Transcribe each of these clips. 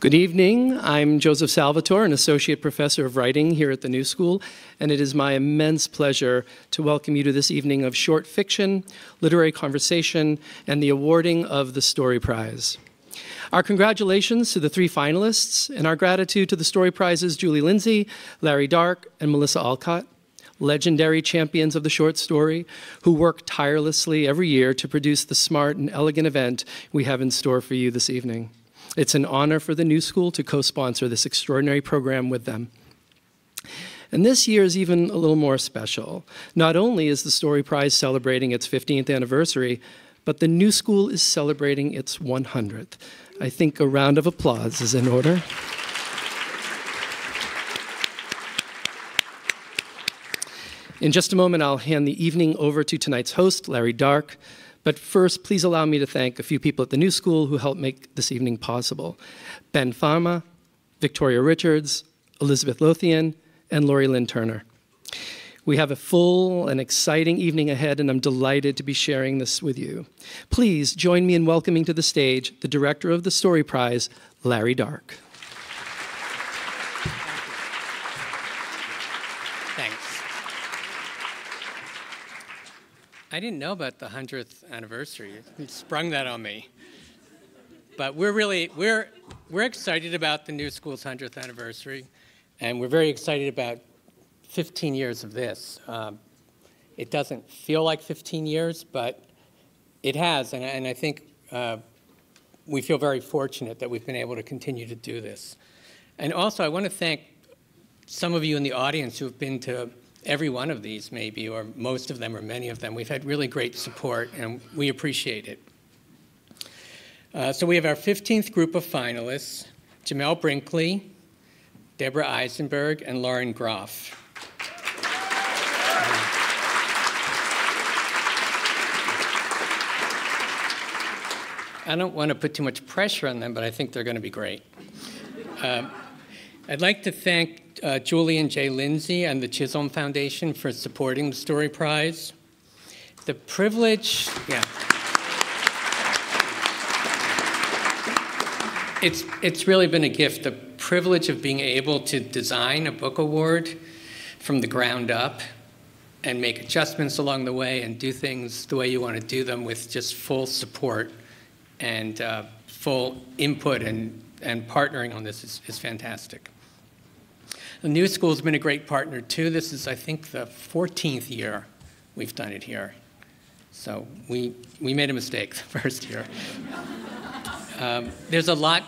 Good evening. I'm Joseph Salvatore, an associate professor of writing here at the New School, and it is my immense pleasure to welcome you to this evening of short fiction, literary conversation, and the awarding of the Story Prize. Our congratulations to the three finalists, and our gratitude to the Story Prize's Julie Lindsay, Larry Dark, and Melissa Alcott, legendary champions of the short story who work tirelessly every year to produce the smart and elegant event we have in store for you this evening. It's an honor for the New School to co-sponsor this extraordinary program with them. And this year is even a little more special. Not only is the Story Prize celebrating its 15th anniversary, but the New School is celebrating its 100th. I think a round of applause is in order. In just a moment, I'll hand the evening over to tonight's host, Larry Dark. But first, please allow me to thank a few people at the New School who helped make this evening possible. Ben Pharma, Victoria Richards, Elizabeth Lothian, and Lori Lynn Turner. We have a full and exciting evening ahead, and I'm delighted to be sharing this with you. Please join me in welcoming to the stage the director of the Story Prize, Larry Dark. I didn't know about the 100th anniversary. You sprung that on me. But we're excited about the New School's 100th anniversary, and we're very excited about 15 years of this. It doesn't feel like 15 years, but it has, and I think we feel very fortunate that we've been able to continue to do this. And also, I want to thank some of you in the audience who have been to every one of these, maybe, or most of them, or many of them. We've had really great support, and we appreciate it. So we have our 15th group of finalists: Jamel Brinkley, Debra Eisenberg, and Lauren Groff. I don't want to put too much pressure on them, but I think they're going to be great. I'd like to thank Julie and Jay Lindsay and the Chisholm Foundation for supporting the Story Prize. The privilege, it's really been a gift, the privilege of being able to design a book award from the ground up and make adjustments along the way and do things the way you want to do them with just full support and full input and partnering on this is fantastic. The New School's been a great partner, too. This is, I think, the 14th year we've done it here. So we made a mistake the first year. There's a lot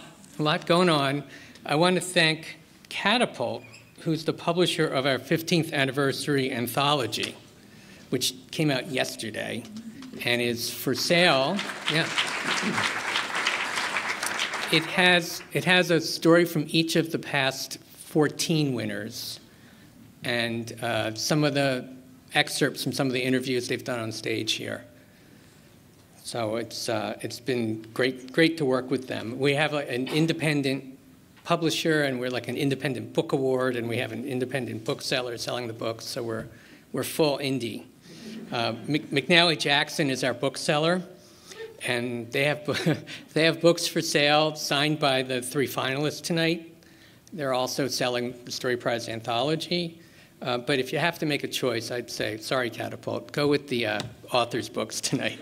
going on. I want to thank Catapult, who's the publisher of our 15th anniversary anthology, which came out yesterday and is for sale. Yeah. It has a story from each of the past 14 winners, and some of the excerpts from some of the interviews they've done on stage here. So it's been great to work with them. We have an independent publisher, and we're like an independent book award, and we have an independent bookseller selling the books, so we're full indie. McNally Jackson is our bookseller, and they have books for sale signed by the three finalists tonight. They're also selling the Story Prize anthology. But if you have to make a choice, I'd say, sorry, Catapult, go with the author's books tonight.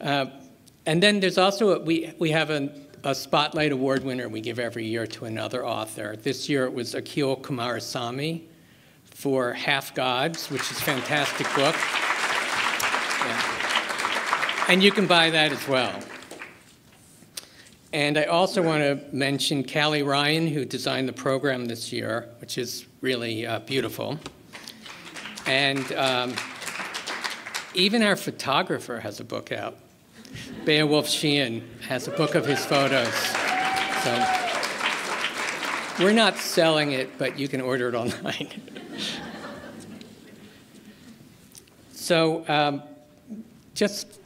And then there's also, we have a Spotlight Award winner we give every year to another author. This year it was Akhil Kumarasamy for Half Gods, which is a fantastic book. Yeah. And you can buy that as well. And I also want to mention Callie Ryan, who designed the program this year, which is really beautiful. And even our photographer has a book out. Beowulf Sheehan has a book of his photos. So we're not selling it, but you can order it online. So just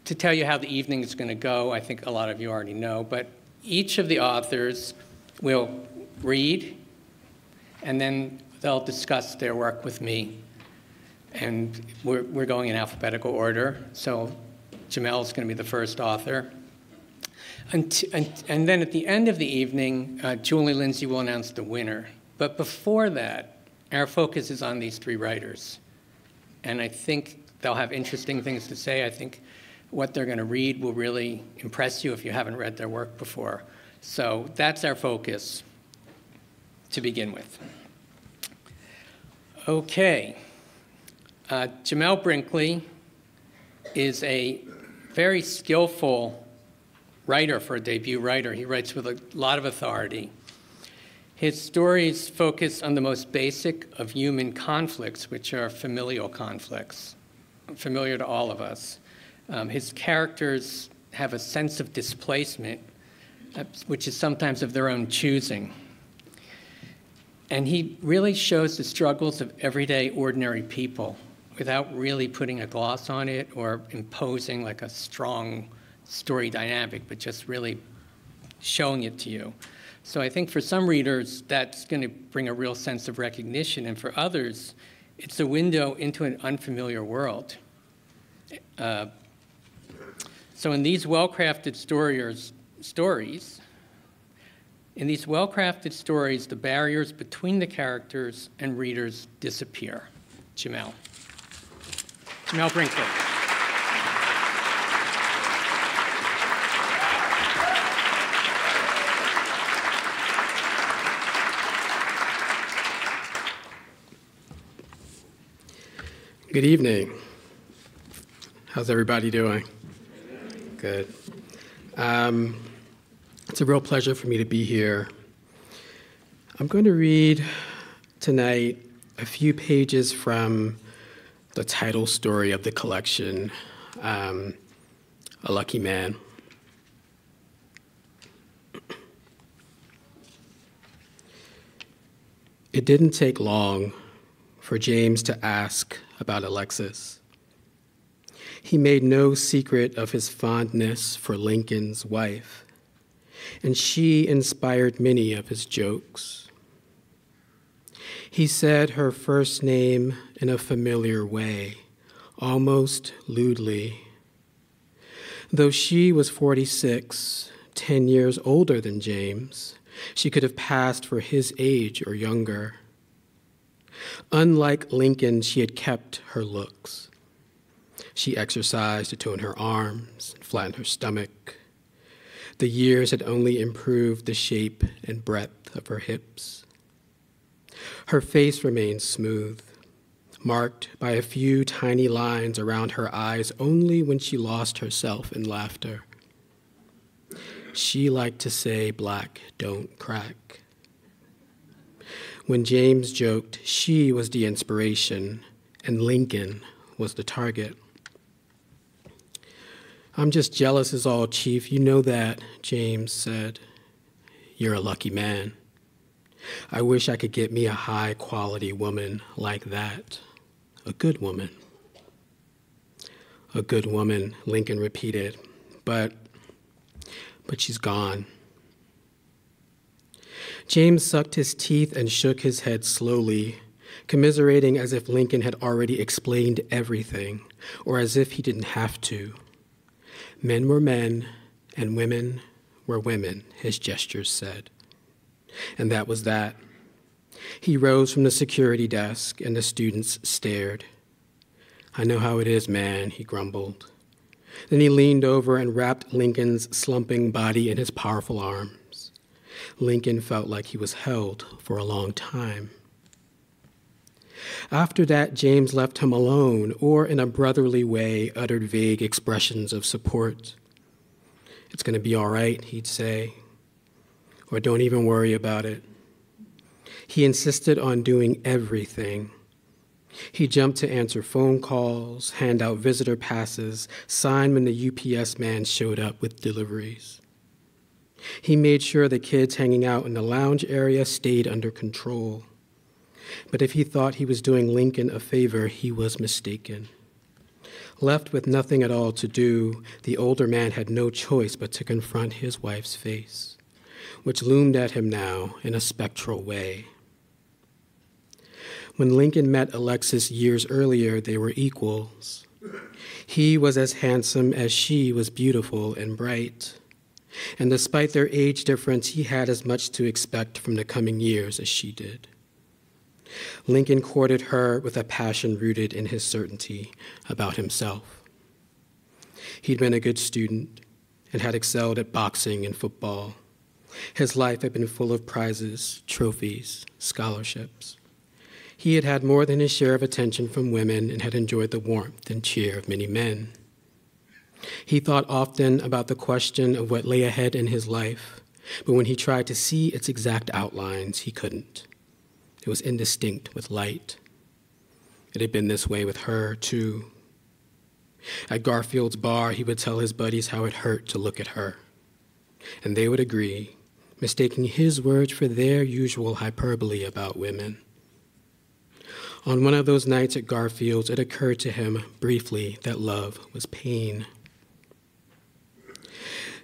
to tell you how the evening is going to go, I think a lot of you already know, but each of the authors will read, and then they'll discuss their work with me. And we're going in alphabetical order, so Jamel is going to be the first author. And then at the end of the evening, Julie Lindsay will announce the winner. But before that, our focus is on these three writers. And I think they'll have interesting things to say. I think what they're going to read will really impress you if you haven't read their work before. So that's our focus to begin with. Okay. Jamel Brinkley is a very skillful writer for a debut writer. He writes with a lot of authority. His stories focus on the most basic of human conflicts, which are familial conflicts, familiar to all of us. His characters have a sense of displacement, which is sometimes of their own choosing. And he really shows the struggles of everyday, ordinary people without really putting a gloss on it or imposing like a strong story dynamic, but just really showing it to you. So I think for some readers, that's going to bring a real sense of recognition, and for others, it's a window into an unfamiliar world. So in these well-crafted stories, the barriers between the characters and readers disappear. Jamel Brinkley. Good evening. How's everybody doing? Good. It's a real pleasure for me to be here. I'm going to read tonight a few pages from the title story of the collection, A Lucky Man. It didn't take long for James to ask about Alexis. He made no secret of his fondness for Lincoln's wife, and she inspired many of his jokes. He said her first name in a familiar way, almost lewdly. Though she was 46, 10 years older than James, she could have passed for his age or younger. Unlike Lincoln, she had kept her looks. She exercised to tone her arms and flatten her stomach. The years had only improved the shape and breadth of her hips. Her face remained smooth, marked by a few tiny lines around her eyes only when she lost herself in laughter. She liked to say, "Black don't crack." When James joked, she was the inspiration and Lincoln was the target. "I'm just jealous is all, Chief. You know that," James said. "You're a lucky man. I wish I could get me a high-quality woman like that. A good woman." "A good woman," Lincoln repeated, but she's gone." James sucked his teeth and shook his head slowly, commiserating as if Lincoln had already explained everything, or as if he didn't have to. Men were men, and women were women, his gestures said. And that was that. He rose from the security desk, and the students stared. "I know how it is, man," he grumbled. Then he leaned over and wrapped Lincoln's slumping body in his powerful arms. Lincoln felt like he was held for a long time. After that, James left him alone, or in a brotherly way uttered vague expressions of support. "It's going to be all right," he'd say, or "Don't even worry about it." He insisted on doing everything. He jumped to answer phone calls, hand out visitor passes, sign when the UPS man showed up with deliveries. He made sure the kids hanging out in the lounge area stayed under control. But if he thought he was doing Lincoln a favor, he was mistaken. Left with nothing at all to do, the older man had no choice but to confront his wife's face, which loomed at him now in a spectral way. When Lincoln met Alexis years earlier, they were equals. He was as handsome as she was beautiful and bright. and despite their age difference, he had as much to expect from the coming years as she did. Lincoln courted her with a passion rooted in his certainty about himself. He'd been a good student and had excelled at boxing and football. His life had been full of prizes, trophies, scholarships. He had had more than his share of attention from women and had enjoyed the warmth and cheer of many men. He thought often about the question of what lay ahead in his life, but when he tried to see its exact outlines, he couldn't. It was indistinct with light. It had been this way with her, too. At Garfield's bar, he would tell his buddies how it hurt to look at her, and they would agree, mistaking his words for their usual hyperbole about women. On one of those nights at Garfield's, it occurred to him briefly that love was pain.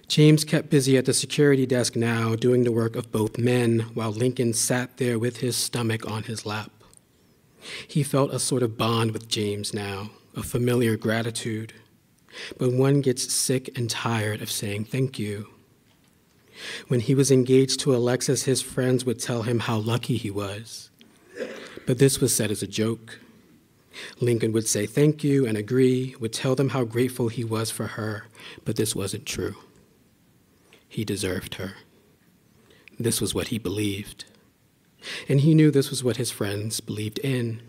James kept busy at the security desk now, doing the work of both men, while Lincoln sat there with his stomach on his lap. He felt a sort of bond with James now, a familiar gratitude, but one gets sick and tired of saying thank you. When he was engaged to Alexis, his friends would tell him how lucky he was, but this was said as a joke. Lincoln would say thank you and agree, would tell them how grateful he was for her, but this wasn't true. He deserved her. This was what he believed. And he knew this was what his friends believed in.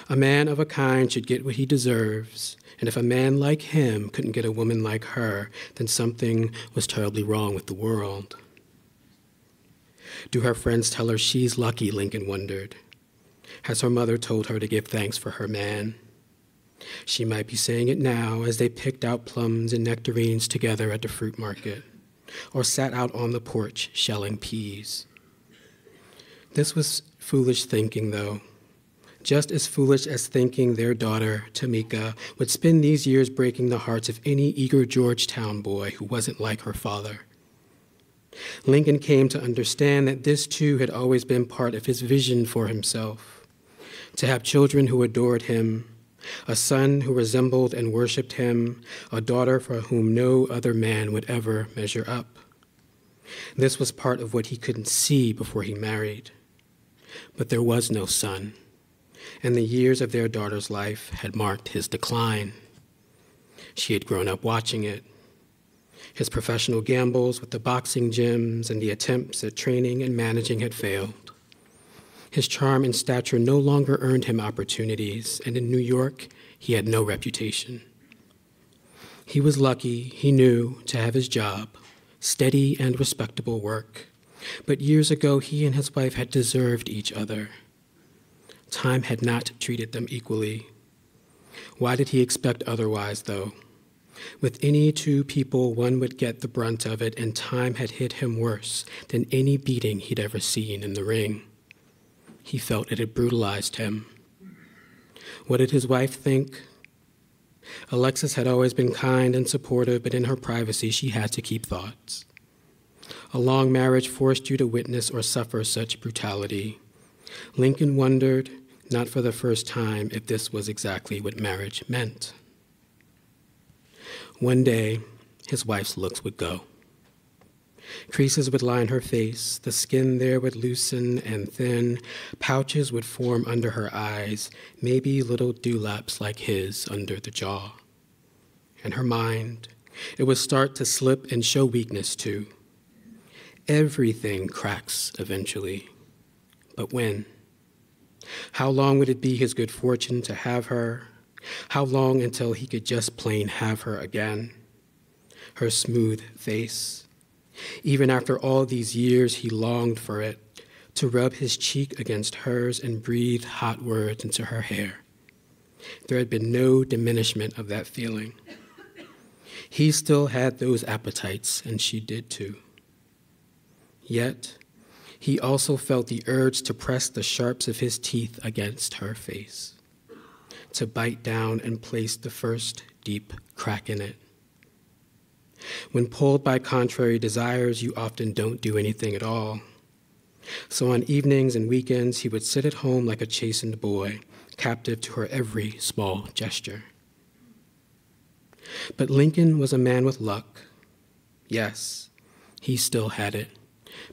A man of a kind should get what he deserves, and if a man like him couldn't get a woman like her, then something was terribly wrong with the world. Do her friends tell her she's lucky, Lincoln wondered. Has her mother told her to give thanks for her man? She might be saying it now as they picked out plums and nectarines together at the fruit market, or sat out on the porch shelling peas. This was foolish thinking, though, just as foolish as thinking their daughter, Tamika, would spend these years breaking the hearts of any eager Georgetown boy who wasn't like her father. Lincoln came to understand that this, too, had always been part of his vision for himself, to have children who adored him, a son who resembled and worshiped him, a daughter for whom no other man would ever measure up. This was part of what he couldn't see before he married. But there was no son, and the years of their daughter's life had marked his decline. She had grown up watching it. His professional gambles with the boxing gyms and the attempts at training and managing had failed. His charm and stature no longer earned him opportunities, and in New York, he had no reputation. He was lucky, he knew, to have his job, steady and respectable work, but years ago, he and his wife had deserved each other. Time had not treated them equally. Why did he expect otherwise, though? With any two people, one would get the brunt of it, and time had hit him worse than any beating he'd ever seen in the ring. He felt it had brutalized him. What did his wife think? Alexis had always been kind and supportive, but in her privacy, she had to keep thoughts. A long marriage forced you to witness or suffer such brutality. Lincoln wondered, not for the first time, if this was exactly what marriage meant. One day, his wife's looks would go. Creases would line her face, the skin there would loosen and thin, pouches would form under her eyes, maybe little dewlaps like his under the jaw. And her mind, it would start to slip and show weakness too. Everything cracks eventually, but when? How long would it be his good fortune to have her? How long until he could just plain have her again? Her smooth face. Even after all these years, he longed for it, to rub his cheek against hers and breathe hot words into her hair. There had been no diminishment of that feeling. He still had those appetites, and she did too. Yet, he also felt the urge to press the sharps of his teeth against her face, to bite down and place the first deep crack in it. When pulled by contrary desires, you often don't do anything at all. So on evenings and weekends, he would sit at home like a chastened boy, captive to her every small gesture. But Lincoln was a man with luck. Yes, he still had it.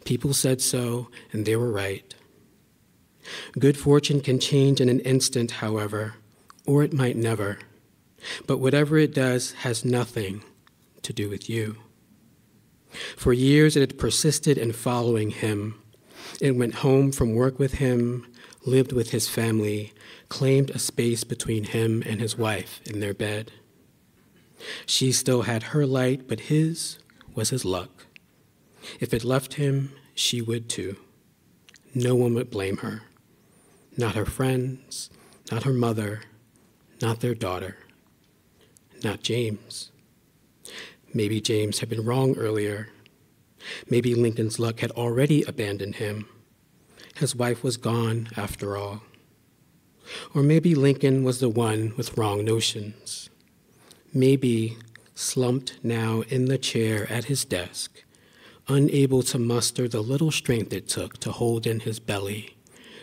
People said so, and they were right. Good fortune can change in an instant, however, or it might never. But whatever it does has nothing to do with you. For years it had persisted in following him. It went home from work with him, lived with his family, claimed a space between him and his wife in their bed. She still had her light, but his was his luck. If it left him, she would too. No one would blame her. Not her friends, not her mother, not their daughter, not James. Maybe James had been wrong earlier. Maybe Lincoln's luck had already abandoned him. His wife was gone after all. Or maybe Lincoln was the one with wrong notions. Maybe, slumped now in the chair at his desk, unable to muster the little strength it took to hold in his belly,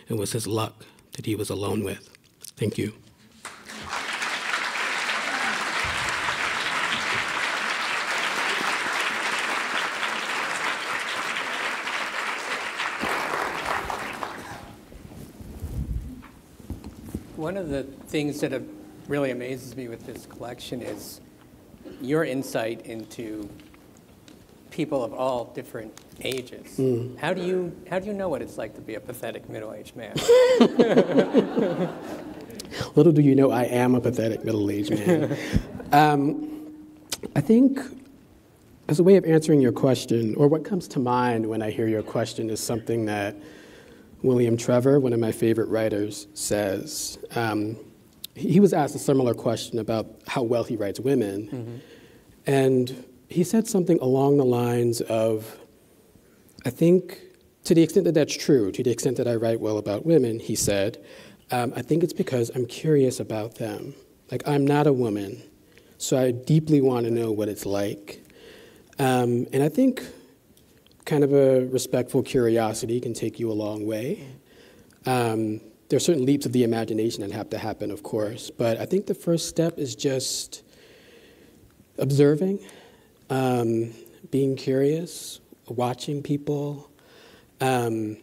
it was his luck that he was alone with. Thank you. One of the things that really amazes me with this collection is your insight into people of all different ages. How do you know what it's like to be a pathetic middle-aged man? Little do you know, I am a pathetic middle-aged man. I think, as a way of answering your question, or what comes to mind when I hear your question, is something that William Trevor, one of my favorite writers, says. He was asked a similar question about how well he writes women, and he said something along the lines of, I think, to the extent that that's true, to the extent that I write well about women, he said, I think it's because I'm curious about them. Like, I'm not a woman, so I deeply want to know what it's like. And I think kind of a respectful curiosity can take you a long way. There are certain leaps of the imagination that have to happen, of course, but I think the first step is just observing, being curious, watching people. One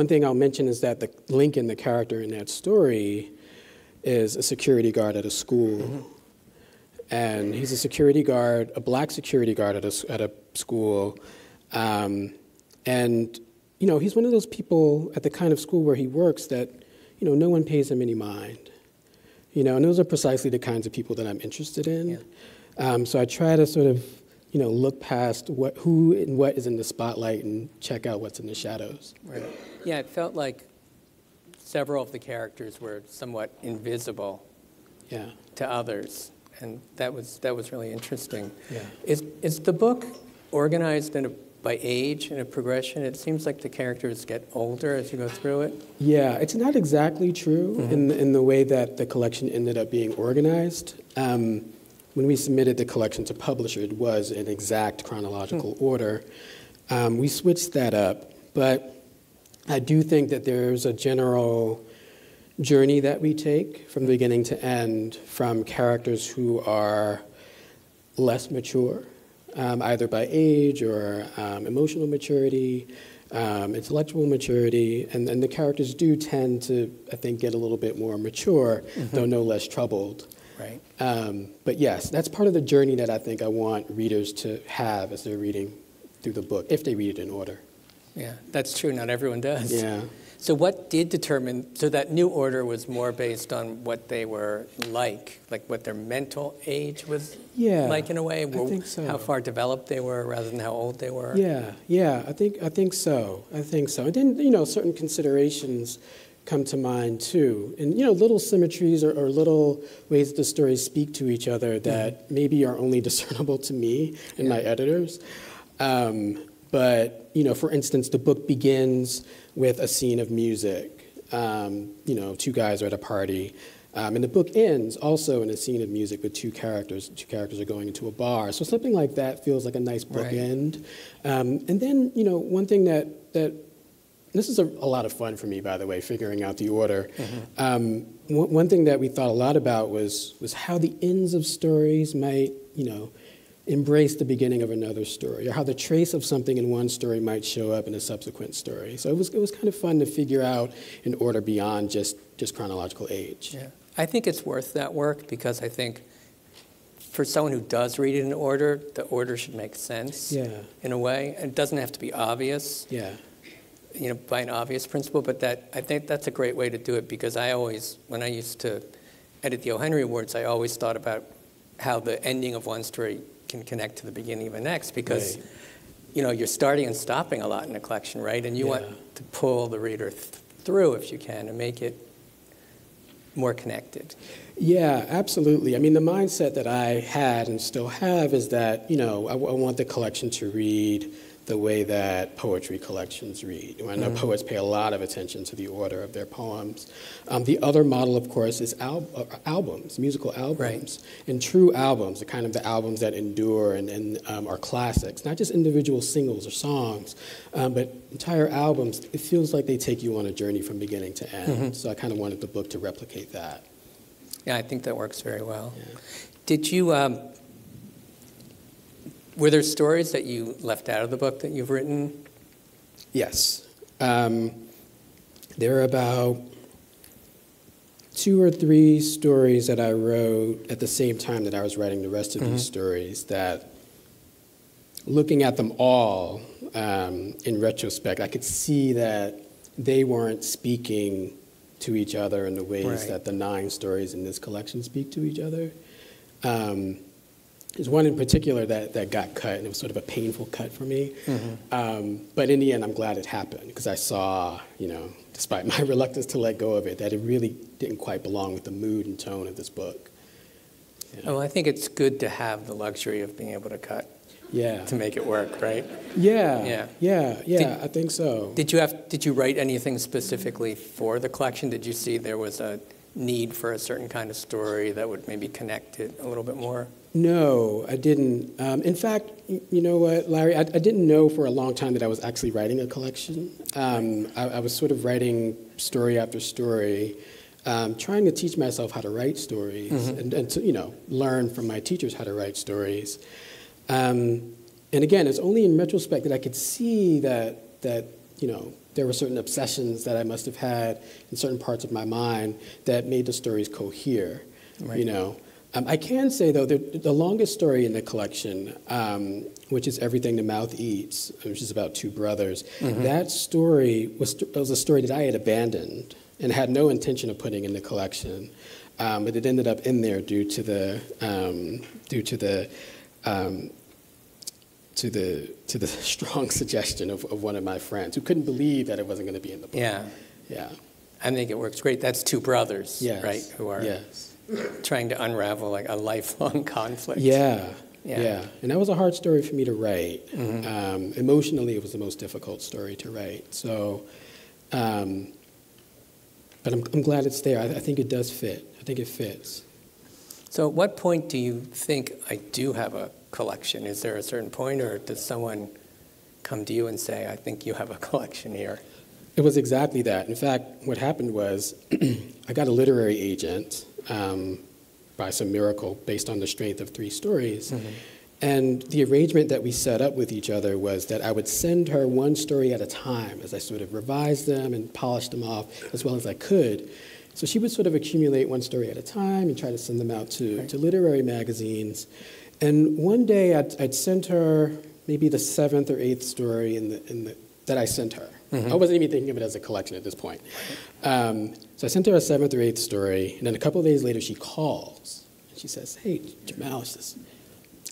thing I'll mention is that Lincoln, the character in that story, is a security guard at a school. And he's a security guard, a black security guard at a school. And, you know, he's one of those people at the kind of school where he works that, you know, no one pays him any mind. You know, and those are precisely the kinds of people that I'm interested in. Yeah. So I try to sort of, you know, look past who and what is in the spotlight and check out what's in the shadows. Right. Yeah, it felt like several of the characters were somewhat invisible to others. And that was really interesting. Yeah. Is the book organized by age in a progression? It seems like the characters get older as you go through it. Yeah, it's not exactly true in the way that the collection ended up being organized. When we submitted the collection to publisher, it was in exact chronological order. We switched that up, but I do think that there's a general journey that we take from beginning to end from characters who are less mature, either by age or emotional maturity, intellectual maturity, and the characters do tend to, I think, get a little bit more mature, though no less troubled. Right. But yes, that's part of the journey that I think I want readers to have as they're reading through the book, if they read it in order. Yeah, that's true. Not everyone does. Yeah. So what did determine, so that new order was more based on what they were like what their mental age was like in a way? I think so. How far developed they were rather than how old they were? Yeah, I think so. And then, you know, certain considerations come to mind too. And, you know, little symmetries or little ways the stories speak to each other that maybe are only discernible to me and my editors. But, you know, for instance, the book begins with a scene of music. You know, two guys are at a party. And the book ends also in a scene of music with two characters. Two characters are going into a bar. So something like that feels like a nice bookend. And then, you know, one thing that this is a lot of fun for me, by the way, figuring out the order. One thing that we thought a lot about was how the ends of stories might, you know, embrace the beginning of another story, or how the trace of something in one story might show up in a subsequent story. So it was kind of fun to figure out an order beyond just chronological age. Yeah. I think it's worth that work because I think for someone who does read it in order, the order should make sense in a way. And it doesn't have to be obvious, by an obvious principle, but I think that's a great way to do it because when I used to edit the O. Henry Awards, I always thought about how the ending of one story can connect to the beginning of the next because, you're starting and stopping a lot in a collection, right? And you want to pull the reader through if you can and make it more connected. Yeah, absolutely. I mean, the mindset that I had and still have is that, I want the collection to read the way that poetry collections read. I know poets pay a lot of attention to the order of their poems. The other model, of course, is albums, musical albums. Right. And true albums, the albums that endure and are classics, not just individual singles or songs, but entire albums. It feels like they take you on a journey from beginning to end. So I kind of wanted the book to replicate that. Yeah, I think that works very well. Yeah. Did you... were there stories that you left out of the book that you've written? Yes. There are about 2 or 3 stories that I wrote at the same time that I was writing the rest of these stories that, looking at them all in retrospect, I could see that they weren't speaking to each other in the ways that the 9 stories in this collection speak to each other. There's one in particular that got cut, and it was sort of a painful cut for me. But in the end, I'm glad it happened, because I saw, despite my reluctance to let go of it, that it really didn't quite belong with the mood and tone of this book. Yeah. Oh, I think it's good to have the luxury of being able to cut to make it work, right? Yeah, I think so. Did you write anything specifically for the collection? Did you see there was a need for a certain kind of story that would maybe connect it a little bit more? No, I didn't. In fact, you know what, Larry? I didn't know for a long time that I was actually writing a collection. I was sort of writing story after story, trying to teach myself how to write stories and to, learn from my teachers how to write stories. And again, it's only in retrospect that I could see that there were certain obsessions that I must have had in certain parts of my mind that made the stories cohere, I can say, though, the longest story in the collection, which is Everything the Mouth Eats, which is about 2 brothers, that story was a story that I had abandoned and had no intention of putting in the collection, but it ended up in there due to the strong suggestion of one of my friends who couldn't believe that it wasn't going to be in the book. Yeah. I think it works great. That's 2 brothers, right, who are trying to unravel like a lifelong conflict. Yeah. And that was a hard story for me to write. Emotionally, it was the most difficult story to write. So, but I'm glad it's there. I think it does fit. I think it fits. So at what point do you think I do have a collection? Is there a certain point, or does someone come to you and say, I think you have a collection here? It was exactly that. In fact, what happened was I got a literary agent by some miracle based on the strength of 3 stories. And the arrangement that we set up with each other was that I would send her one story at a time as I sort of revised them and polished them off as well as I could. So she would sort of accumulate one story at a time and try to send them out to literary magazines. And one day I'd sent her maybe the 7th or 8th story that I sent her. I wasn't even thinking of it as a collection at this point. So I sent her a 7th or 8th story, and then a couple of days later she calls. And she says, hey, Jamel, she says,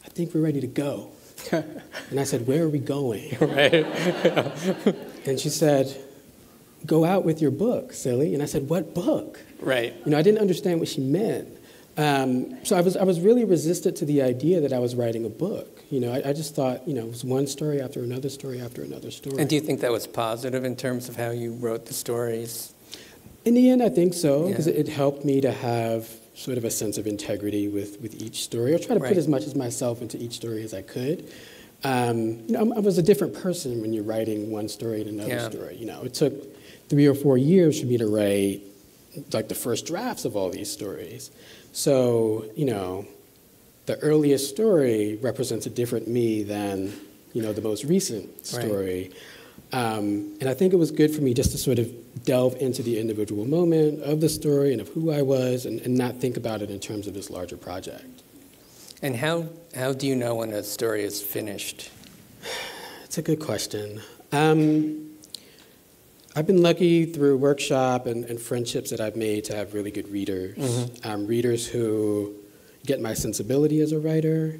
I think we're ready to go. And I said, where are we going? And she said, go out with your book, silly. And I said, what book? Right. I didn't understand what she meant. So I was really resistant to the idea that I was writing a book. I just thought, it was one story after another story after another story. And do you think that was positive in terms of how you wrote the stories? In the end, I think so, because it helped me to have sort of a sense of integrity with each story, or try to put as much of myself into each story as I could. I was a different person when you're writing one story and another story. It took 3 or 4 years for me to write like the first drafts of all these stories. So, the earliest story represents a different me than, the most recent story. And I think it was good for me just to sort of delve into the individual moment of the story and of who I was, and not think about it in terms of this larger project. And how do you know when a story is finished? It's a good question. I've been lucky through workshop and friendships that I've made to have really good readers. Readers who get my sensibility as a writer,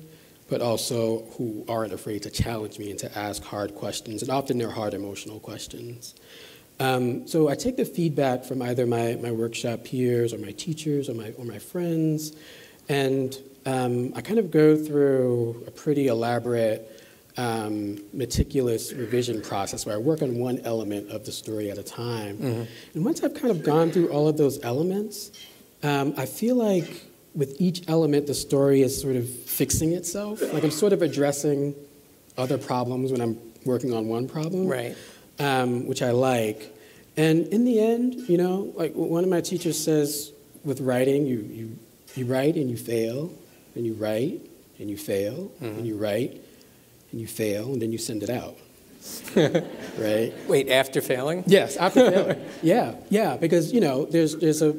but also who aren't afraid to challenge me and to ask hard questions, and often they're hard emotional questions. So I take the feedback from either my workshop peers or my teachers or my friends, and I kind of go through a pretty elaborate, meticulous revision process where I work on one element of the story at a time. And once I've kind of gone through all of those elements, I feel like with each element, the story is sort of fixing itself. Like I'm sort of addressing other problems when I'm working on one problem, right? Which I like. And in the end, like one of my teachers says, with writing, you write and you fail, and you write and you fail, and you write and you fail, and then you send it out. Right? Wait, after failing? Yes, after failing. Yeah, because there's a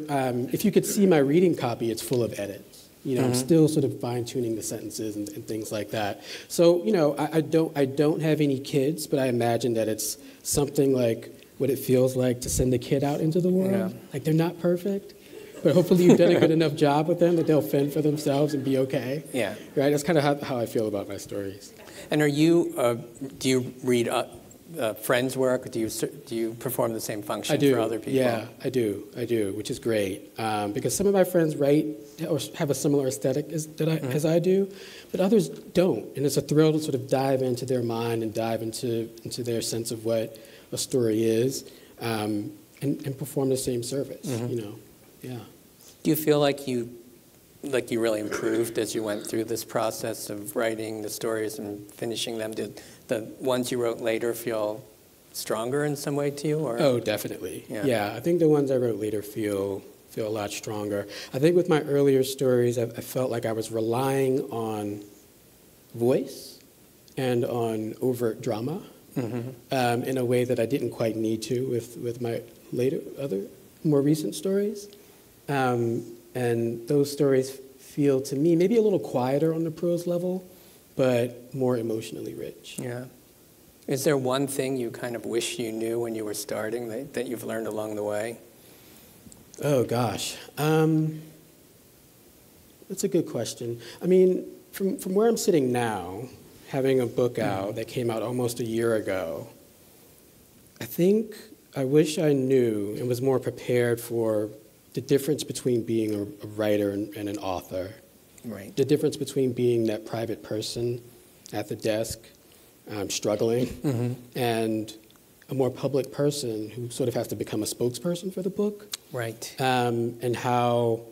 if you could see my reading copy, it's full of edits. I'm still sort of fine-tuning the sentences and things like that. So I don't have any kids, but I imagine that it's something like what it feels like to send a kid out into the world. Yeah. Like they're not perfect, but hopefully you've done a good enough job with them that they'll fend for themselves and be okay. Yeah. Right. That's kind of how I feel about my stories. And do you read friends' work? Do you perform the same function for other people? Yeah, I do, which is great. Because some of my friends write or have a similar aesthetic as I do, but others don't. And it's a thrill to sort of dive into their mind and dive into their sense of what a story is, and perform the same service. Yeah. Do you feel like you really improved as you went through this process of writing the stories and finishing them? Did the ones you wrote later feel stronger in some way to you? Or? Oh, definitely. Yeah, I think the ones I wrote later feel a lot stronger. I think with my earlier stories, I felt like I was relying on voice and on overt drama in a way that I didn't quite need to with my more recent stories. And those stories feel to me maybe a little quieter on the prose level, but more emotionally rich. Yeah. Is there one thing you kind of wish you knew when you were starting that you've learned along the way? Oh, gosh. That's a good question. I mean, from where I'm sitting now, having a book out that came out almost a year ago, I think I wish I knew and was more prepared for the difference between being a writer and an author. Right. The difference between being that private person at the desk, struggling, and a more public person who sort of has to become a spokesperson for the book. Right. And how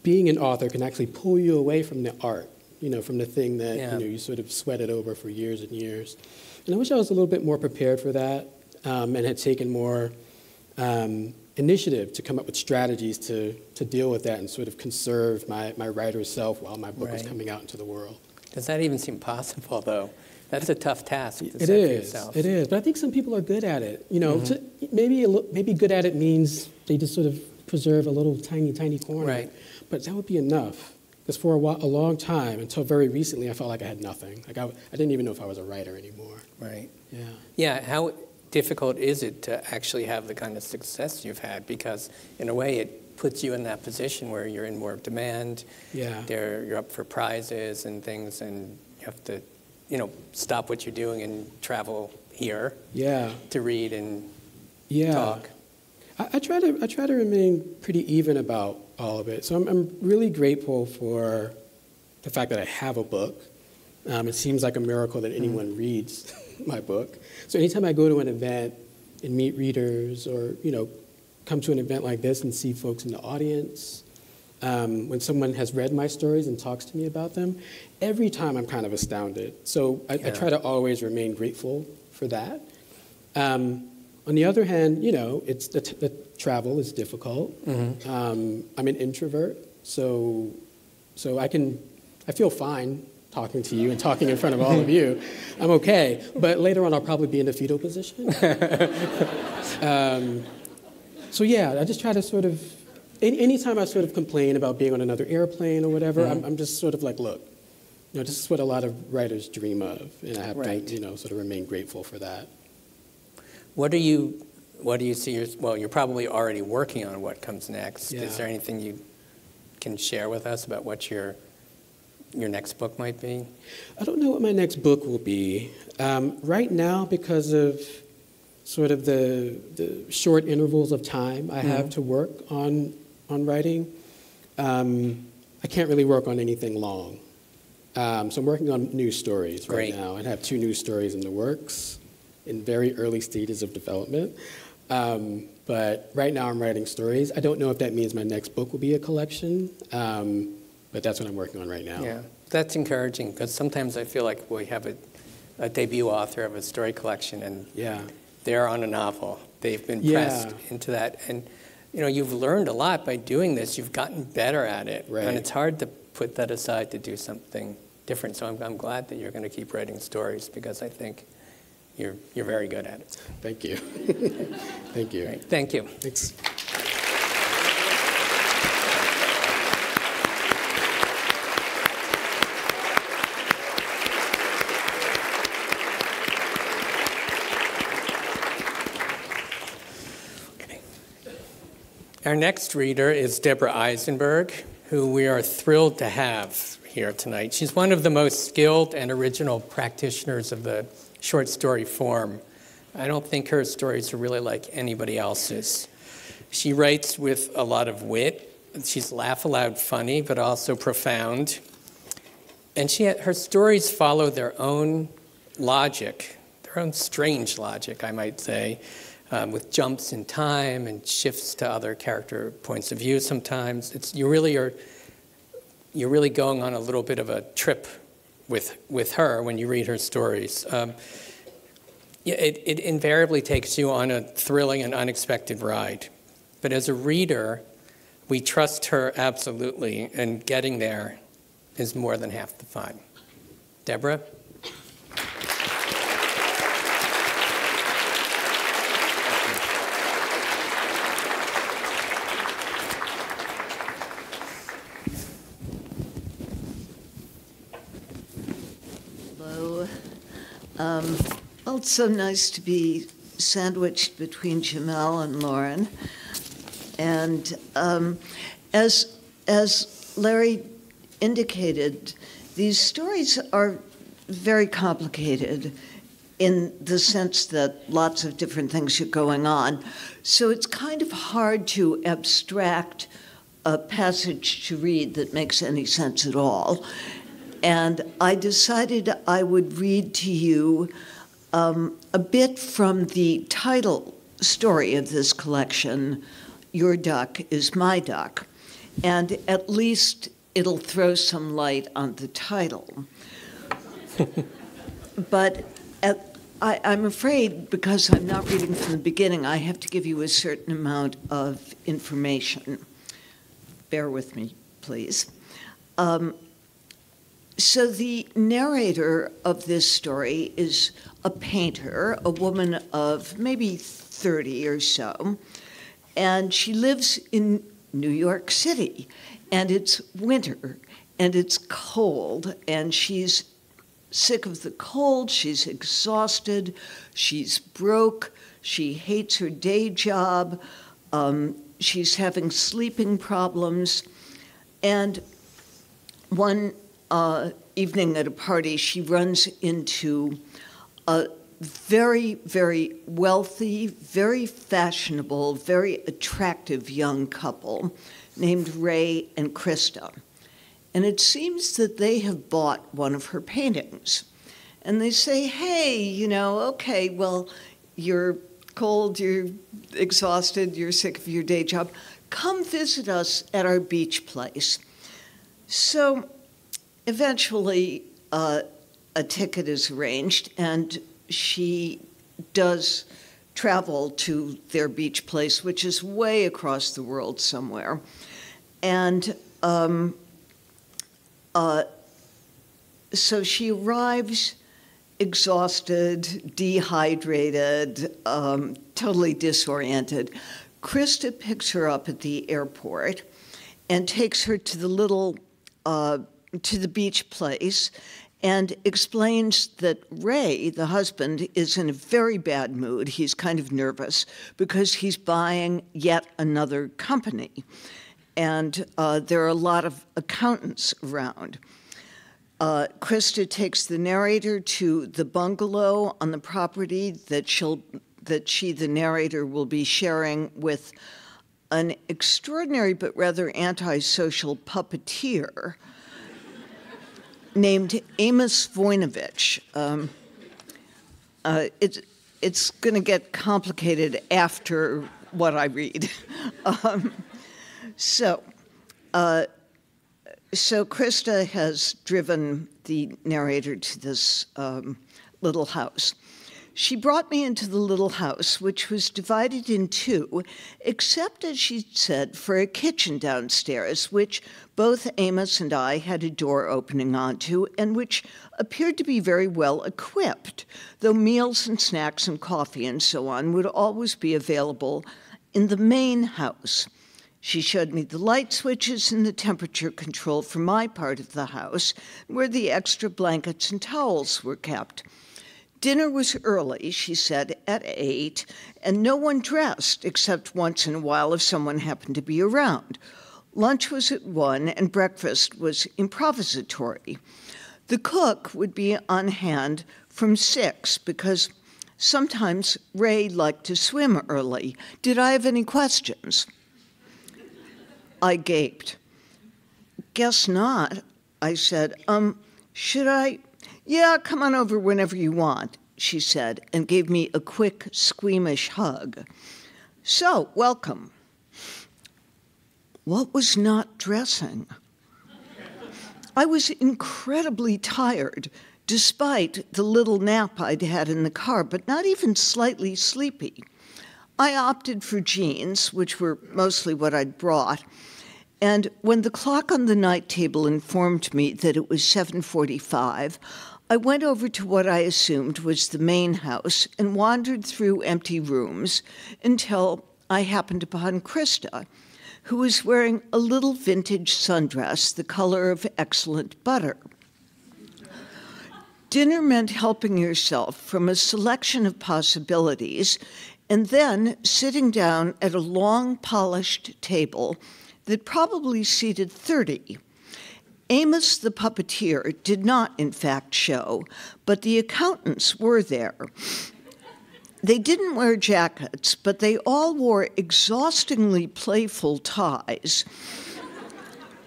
being an author can actually pull you away from the art, from the thing that you sort of sweated over for years and years. And I wish I was a little bit more prepared for that, and had taken more initiative to come up with strategies to deal with that and sort of conserve my writer's self while my book was coming out into the world. Does that even seem possible, though? That's a tough task to set for yourself. It is, but I think some people are good at it. Maybe good at it means they just sort of preserve a little tiny corner. Right. But that would be enough. Because for a long time, until very recently, I felt like I had nothing. Like I didn't even know if I was a writer anymore. Right. Yeah. Yeah. How difficult is it to actually have the kind of success you've had? Because in a way, it puts you in that position where you're in more demand. Yeah. You're up for prizes and things, and you have to, stop what you're doing and travel here. Yeah. To read and talk. I try to remain pretty even about all of it. So I'm really grateful for the fact that I have a book. It seems like a miracle that anyone reads my book. So anytime I go to an event and meet readers, or come to an event like this and see folks in the audience, when someone has read my stories and talks to me about them, every time I'm kind of astounded. So I try to always remain grateful for that. On the other hand, it's the travel is difficult. I'm an introvert, so I can I feel fine talking to you and talking in front of all of you. I'm okay. But later on, I'll probably be in the fetal position. So yeah, I just try to sort of, anytime I sort of complain about being on another airplane or whatever, I'm just sort of like, look, this is what a lot of writers dream of, and I have to, sort of remain grateful for that. What do you see, well, you're probably already working on what comes next. Yeah. Is there anything you can share with us about what your next book might be? I don't know what my next book will be. Right now, because of sort of the short intervals of time I have to work on writing, I can't really work on anything long. So I'm working on news stories right now, and have 2 news stories in the works in very early stages of development. But right now I'm writing stories. I don't know if that means my next book will be a collection, but that's what I'm working on right now. Yeah, that's encouraging, because sometimes I feel like we have a debut author of a story collection, and they're on a novel. They've been pressed into that. And you've learned a lot by doing this. You've gotten better at it. Right. And it's hard to put that aside to do something different. So I'm glad that you're going to keep writing stories, because I think you're very good at it. Thank you. Thank you. Great. Thank you. Thanks. Our next reader is Debra Eisenberg, who we are thrilled to have here tonight. She's one of the most skilled and original practitioners of the short story form. I don't think her stories are really like anybody else's. She writes with a lot of wit. She's laugh-aloud funny, but also profound. And her stories follow their own logic, their own strange logic, I might say, with jumps in time and shifts to other character points of view sometimes. You're really going on a little bit of a trip with her when you read her stories. It invariably takes you on a thrilling and unexpected ride. But as a reader, we trust her absolutely, and getting there is more than half the fun. Deborah? Well, it's so nice to be sandwiched between Jamel and Lauren. And as Larry indicated, these stories are very complicated in the sense that lots of different things are going on. So it's kind of hard to abstract a passage to read that makes any sense at all. And I decided I would read to you a bit from the title story of this collection, Your Duck is My Duck. And at least it'll throw some light on the title. But I'm afraid, because I'm not reading from the beginning, I have to give you a certain amount of information. Bear with me, please. So the narrator of this story is a painter, a woman of maybe 30 or so, and she lives in New York City, and it's winter, and it's cold, and she's sick of the cold, she's exhausted, she's broke, she hates her day job, she's having sleeping problems, and one evening at a party, she runs into a very, very wealthy, very fashionable, very attractive young couple named Ray and Krista. And it seems that they have bought one of her paintings. And they say, hey, okay, well, you're cold, you're exhausted, you're sick of your day job. Come visit us at our beach place. So eventually, a ticket is arranged, and she does travel to their beach place, which is way across the world somewhere. And So she arrives exhausted, dehydrated, totally disoriented. Krista picks her up at the airport and takes her to the little, to the beach place, and explains that Ray, the husband, is in a very bad mood. He's kind of nervous because he's buying yet another company. And there are a lot of accountants around. Krista takes the narrator to the bungalow on the property that she, the narrator, will be sharing with an extraordinary but rather antisocial puppeteer named Amos Voinovich. It's going to get complicated after what I read. So Krista has driven the narrator to this little house. She brought me into the little house, which was divided in two, except, as she said, for a kitchen downstairs, which both Amos and I had a door opening onto, and which appeared to be very well equipped, though meals and snacks and coffee and so on would always be available in the main house. She showed me the light switches and the temperature control for my part of the house, where the extra blankets and towels were kept. Dinner was early, she said, at 8, and no one dressed except once in a while if someone happened to be around. Lunch was at 1, and breakfast was improvisatory. The cook would be on hand from 6 because sometimes Ray liked to swim early. Did I have any questions? I gaped. Guess not, I said. Should I? Yeah, come on over whenever you want, she said, and gave me a quick, squeamish hug. So, welcome. What was not dressing? I was incredibly tired, despite the little nap I'd had in the car, but not even slightly sleepy. I opted for jeans, which were mostly what I'd brought, and when the clock on the night table informed me that it was 7:45, I went over to what I assumed was the main house and wandered through empty rooms until I happened upon Krista, who was wearing a little vintage sundress the color of excellent butter. Dinner meant helping yourself from a selection of possibilities and then sitting down at a long, polished table that probably seated 30. Amos the puppeteer did not, in fact, show, but the accountants were there. They didn't wear jackets, but they all wore exhaustingly playful ties,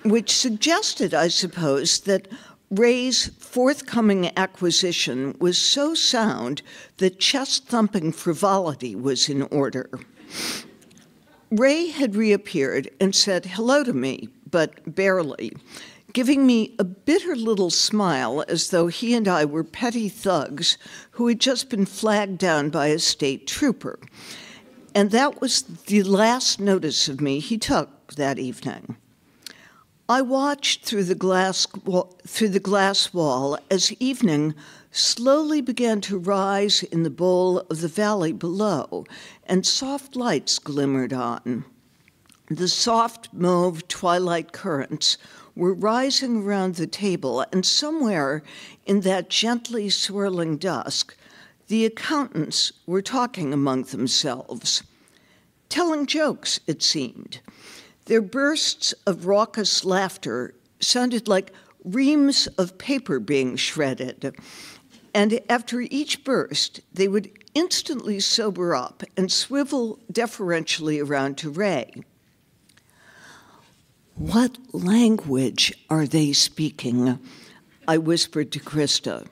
which suggested, I suppose, that Ray's forthcoming acquisition was so sound that chest-thumping frivolity was in order. Ray had reappeared and said hello to me, but barely, giving me a bitter little smile as though he and I were petty thugs who had just been flagged down by a state trooper. And that was the last notice of me he took that evening. I watched through the glass wall as evening slowly began to rise in the bowl of the valley below, and soft lights glimmered on. The soft mauve twilight currents were rising around the table, and somewhere in that gently swirling dusk, the accountants were talking among themselves, telling jokes, it seemed. Their bursts of raucous laughter sounded like reams of paper being shredded, and after each burst, they would instantly sober up and swivel deferentially around to Ray. "What language are they speaking?" I whispered to Krista.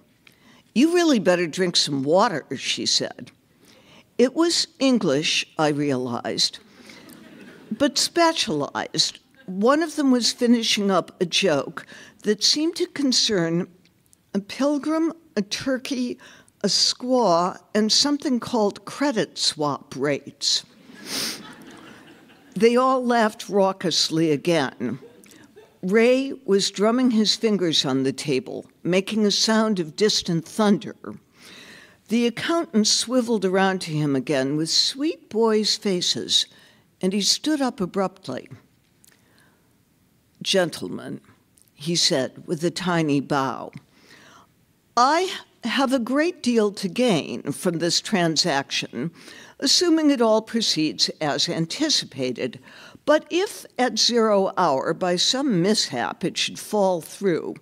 "You really better drink some water," she said. It was English, I realized, but specialized. One of them was finishing up a joke that seemed to concern a pilgrim, a turkey, a squaw, and something called credit swap rates. They all laughed raucously again. Ray was drumming his fingers on the table, making a sound of distant thunder. The accountant swiveled around to him again with sweet boys' faces, and he stood up abruptly. "Gentlemen," he said with a tiny bow, "I have a great deal to gain from this transaction, assuming it all proceeds as anticipated. But if at 0 hour, by some mishap, it should fall through,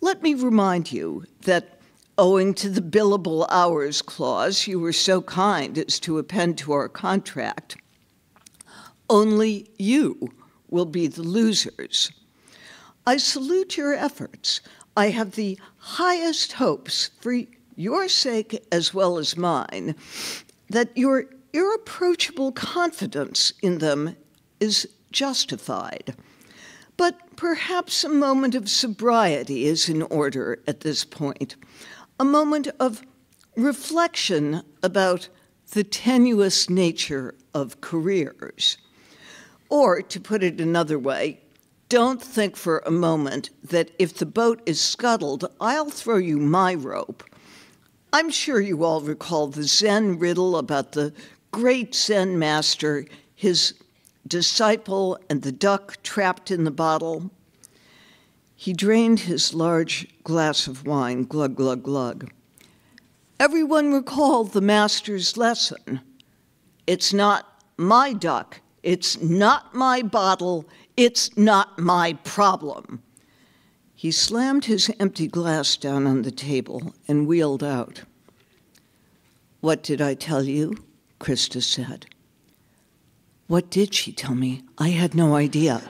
let me remind you that owing to the billable hours clause you were so kind as to append to our contract, only you will be the losers. I salute your efforts. I have the highest hopes, for your sake as well as mine, that your irreproachable confidence in them is justified. But perhaps a moment of sobriety is in order at this point, a moment of reflection about the tenuous nature of careers. Or, to put it another way, don't think for a moment that if the boat is scuttled, I'll throw you my rope. I'm sure you all recall the Zen riddle about the great Zen master, his disciple, and the duck trapped in the bottle. He drained his large glass of wine, glug, glug, glug. Everyone recall the master's lesson. It's not my duck, it's not my bottle, it's not my problem. He slammed his empty glass down on the table and wheeled out. What did I tell you? Krista said. What did she tell me? I had no idea.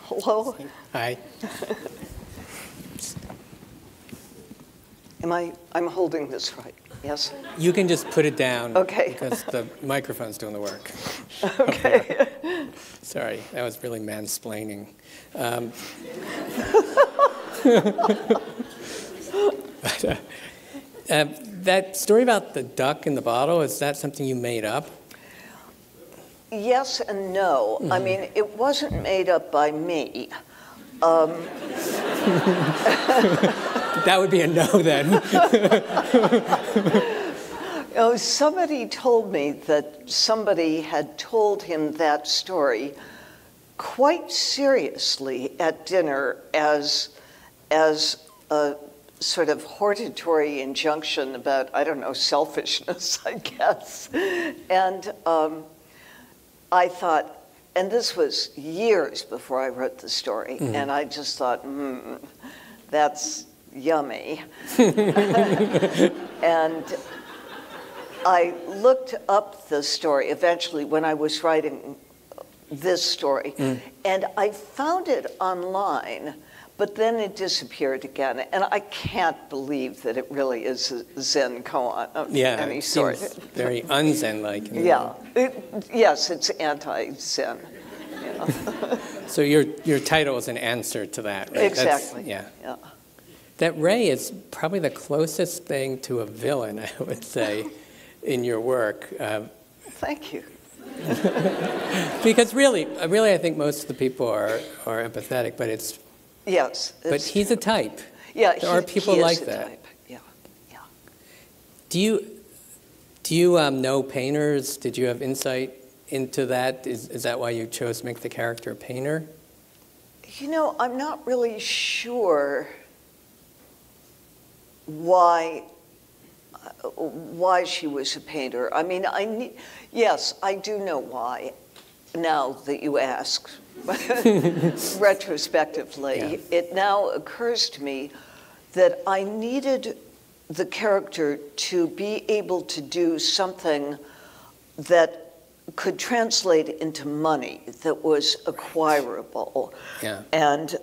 Hello? Hi. I'm holding this right, yes? You can just put it down. Okay. Because the microphone's doing the work. Okay. Sorry, that was really mansplaining. That story about the duck in the bottle, is that something you made up? Yes and no. I mean, it wasn't made up by me. That would be a no then. Somebody told me that somebody had told him that story quite seriously at dinner as a sort of hortatory injunction about, I don't know, selfishness, I guess. And I thought, and this was years before I wrote the story, and I just thought, that's yummy. And I looked up the story eventually when I was writing this story, and I found it online, but then it disappeared again. And I can't believe that it really is a Zen koan of any sort. Seems very un-Zen-like. Yeah. Yes, it's anti-Zen. You know? So your title is an answer to that, right? Exactly. Yeah. That Ray is probably the closest thing to a villain, I would say, in your work. Thank you. Because really, I think most of the people are empathetic, but it's. Yes. But he's a type. Yeah, there are people like that. Type. Yeah. Do you know painters? Did you have insight into that? Is that why you chose to make the character a painter? You know, I'm not really sure why she was a painter. I mean, yes, I do know why, now that you ask. Retrospectively, it now occurs to me that I needed the character to be able to do something that could translate into money, that was acquirable. Yeah. And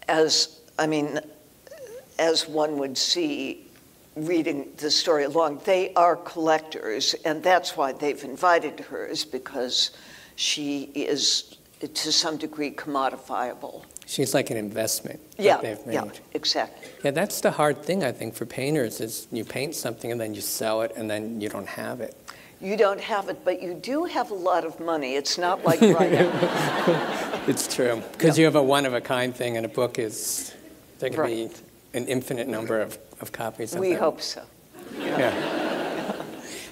as one would see reading the story along, they are collectors, and that's why they've invited her, is because she is to some degree, commodifiable. She's like an investment Yeah, that they've made. yeah, exactly. Yeah, that's the hard thing, I think, for painters is you paint something and then you sell it and then you don't have it. You don't have it, but you do have a lot of money. It's not like writing. It's true. Because you have a one-of-a-kind thing, and a book is, there can be Right. an infinite number of copies of We them. hope so. Yeah.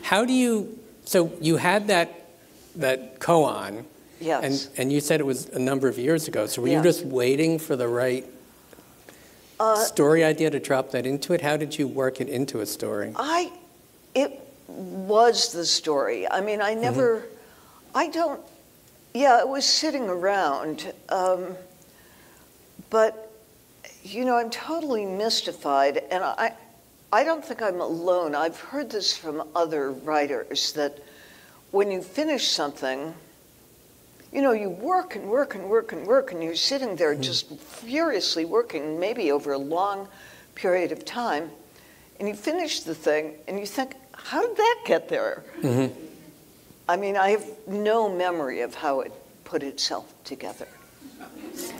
How do you, so you had that koan, Yes. and you said it was a number of years ago, so were you Yeah. just waiting for the right story idea to drop that into it? How did you work it into a story? It was the story. I mean, I never, it was sitting around. But, you know, I'm totally mystified, and I don't think I'm alone. I've heard this from other writers, that when you finish something, you know, you work and work and work and work, and you're sitting there just furiously working, maybe over a long period of time, and you finish the thing, and you think, how did that get there? Mm-hmm. I mean, I have no memory of how it put itself together.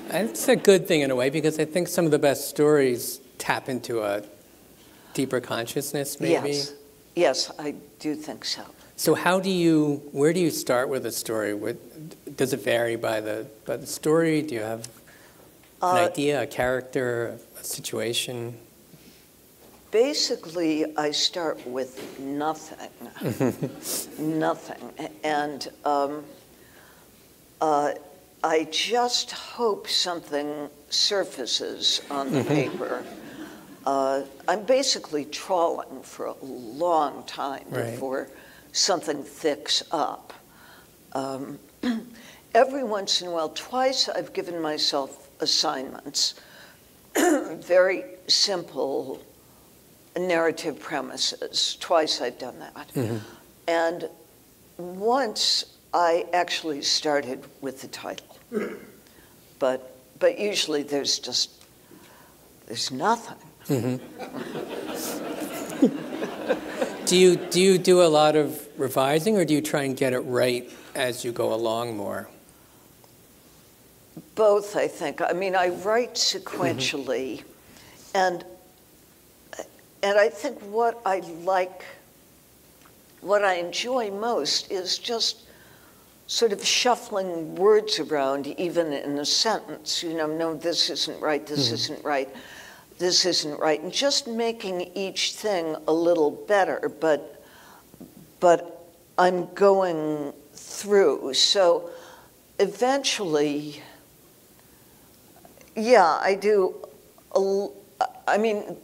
It's a good thing in a way, because I think some of the best stories tap into a deeper consciousness, maybe. Yes, I do think so. So where do you start with a story? Does it vary by the story? Do you have an idea, a character, a situation? Basically, I start with nothing. Nothing. And I just hope something surfaces on the paper. I'm basically trawling for a long time before something thicks up. Every once in a while, twice I've given myself assignments, very simple narrative premises. Twice I've done that. Mm-hmm. And once I actually started with the title. But usually there's nothing. Mm-hmm. Do you do a lot of revising, or do you try and get it right as you go along more? Both, I think. I mean, I write sequentially, and I think what I enjoy most is just sort of shuffling words around, even in a sentence. You know, no, this isn't right, this isn't right, this isn't right, and just making each thing a little better, but I'm going through. So eventually, yeah, I do, I mean,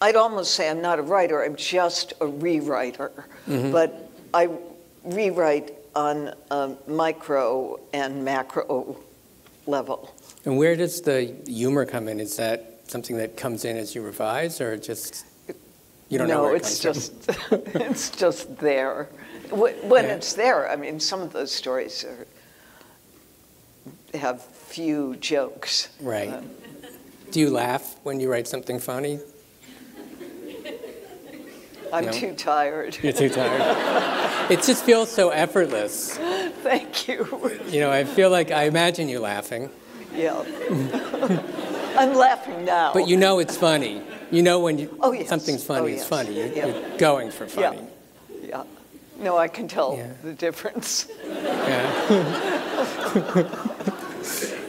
I'd almost say I'm not a writer, I'm just a rewriter. But I rewrite on a micro and macro level. And where does the humor come in? Is that something that comes in as you revise, or just you don't know where it comes from? It's just there. When it's there, I mean, some of those stories have few jokes. Right. Do you laugh when you write something funny? I'm too tired. You're too tired. It just feels so effortless. Thank you. You know, I imagine you laughing. Yeah. I'm laughing now. But you know it's funny. You know when yes. something's funny, it's funny. You're going for funny. Yeah. No, I can tell the difference. Yeah.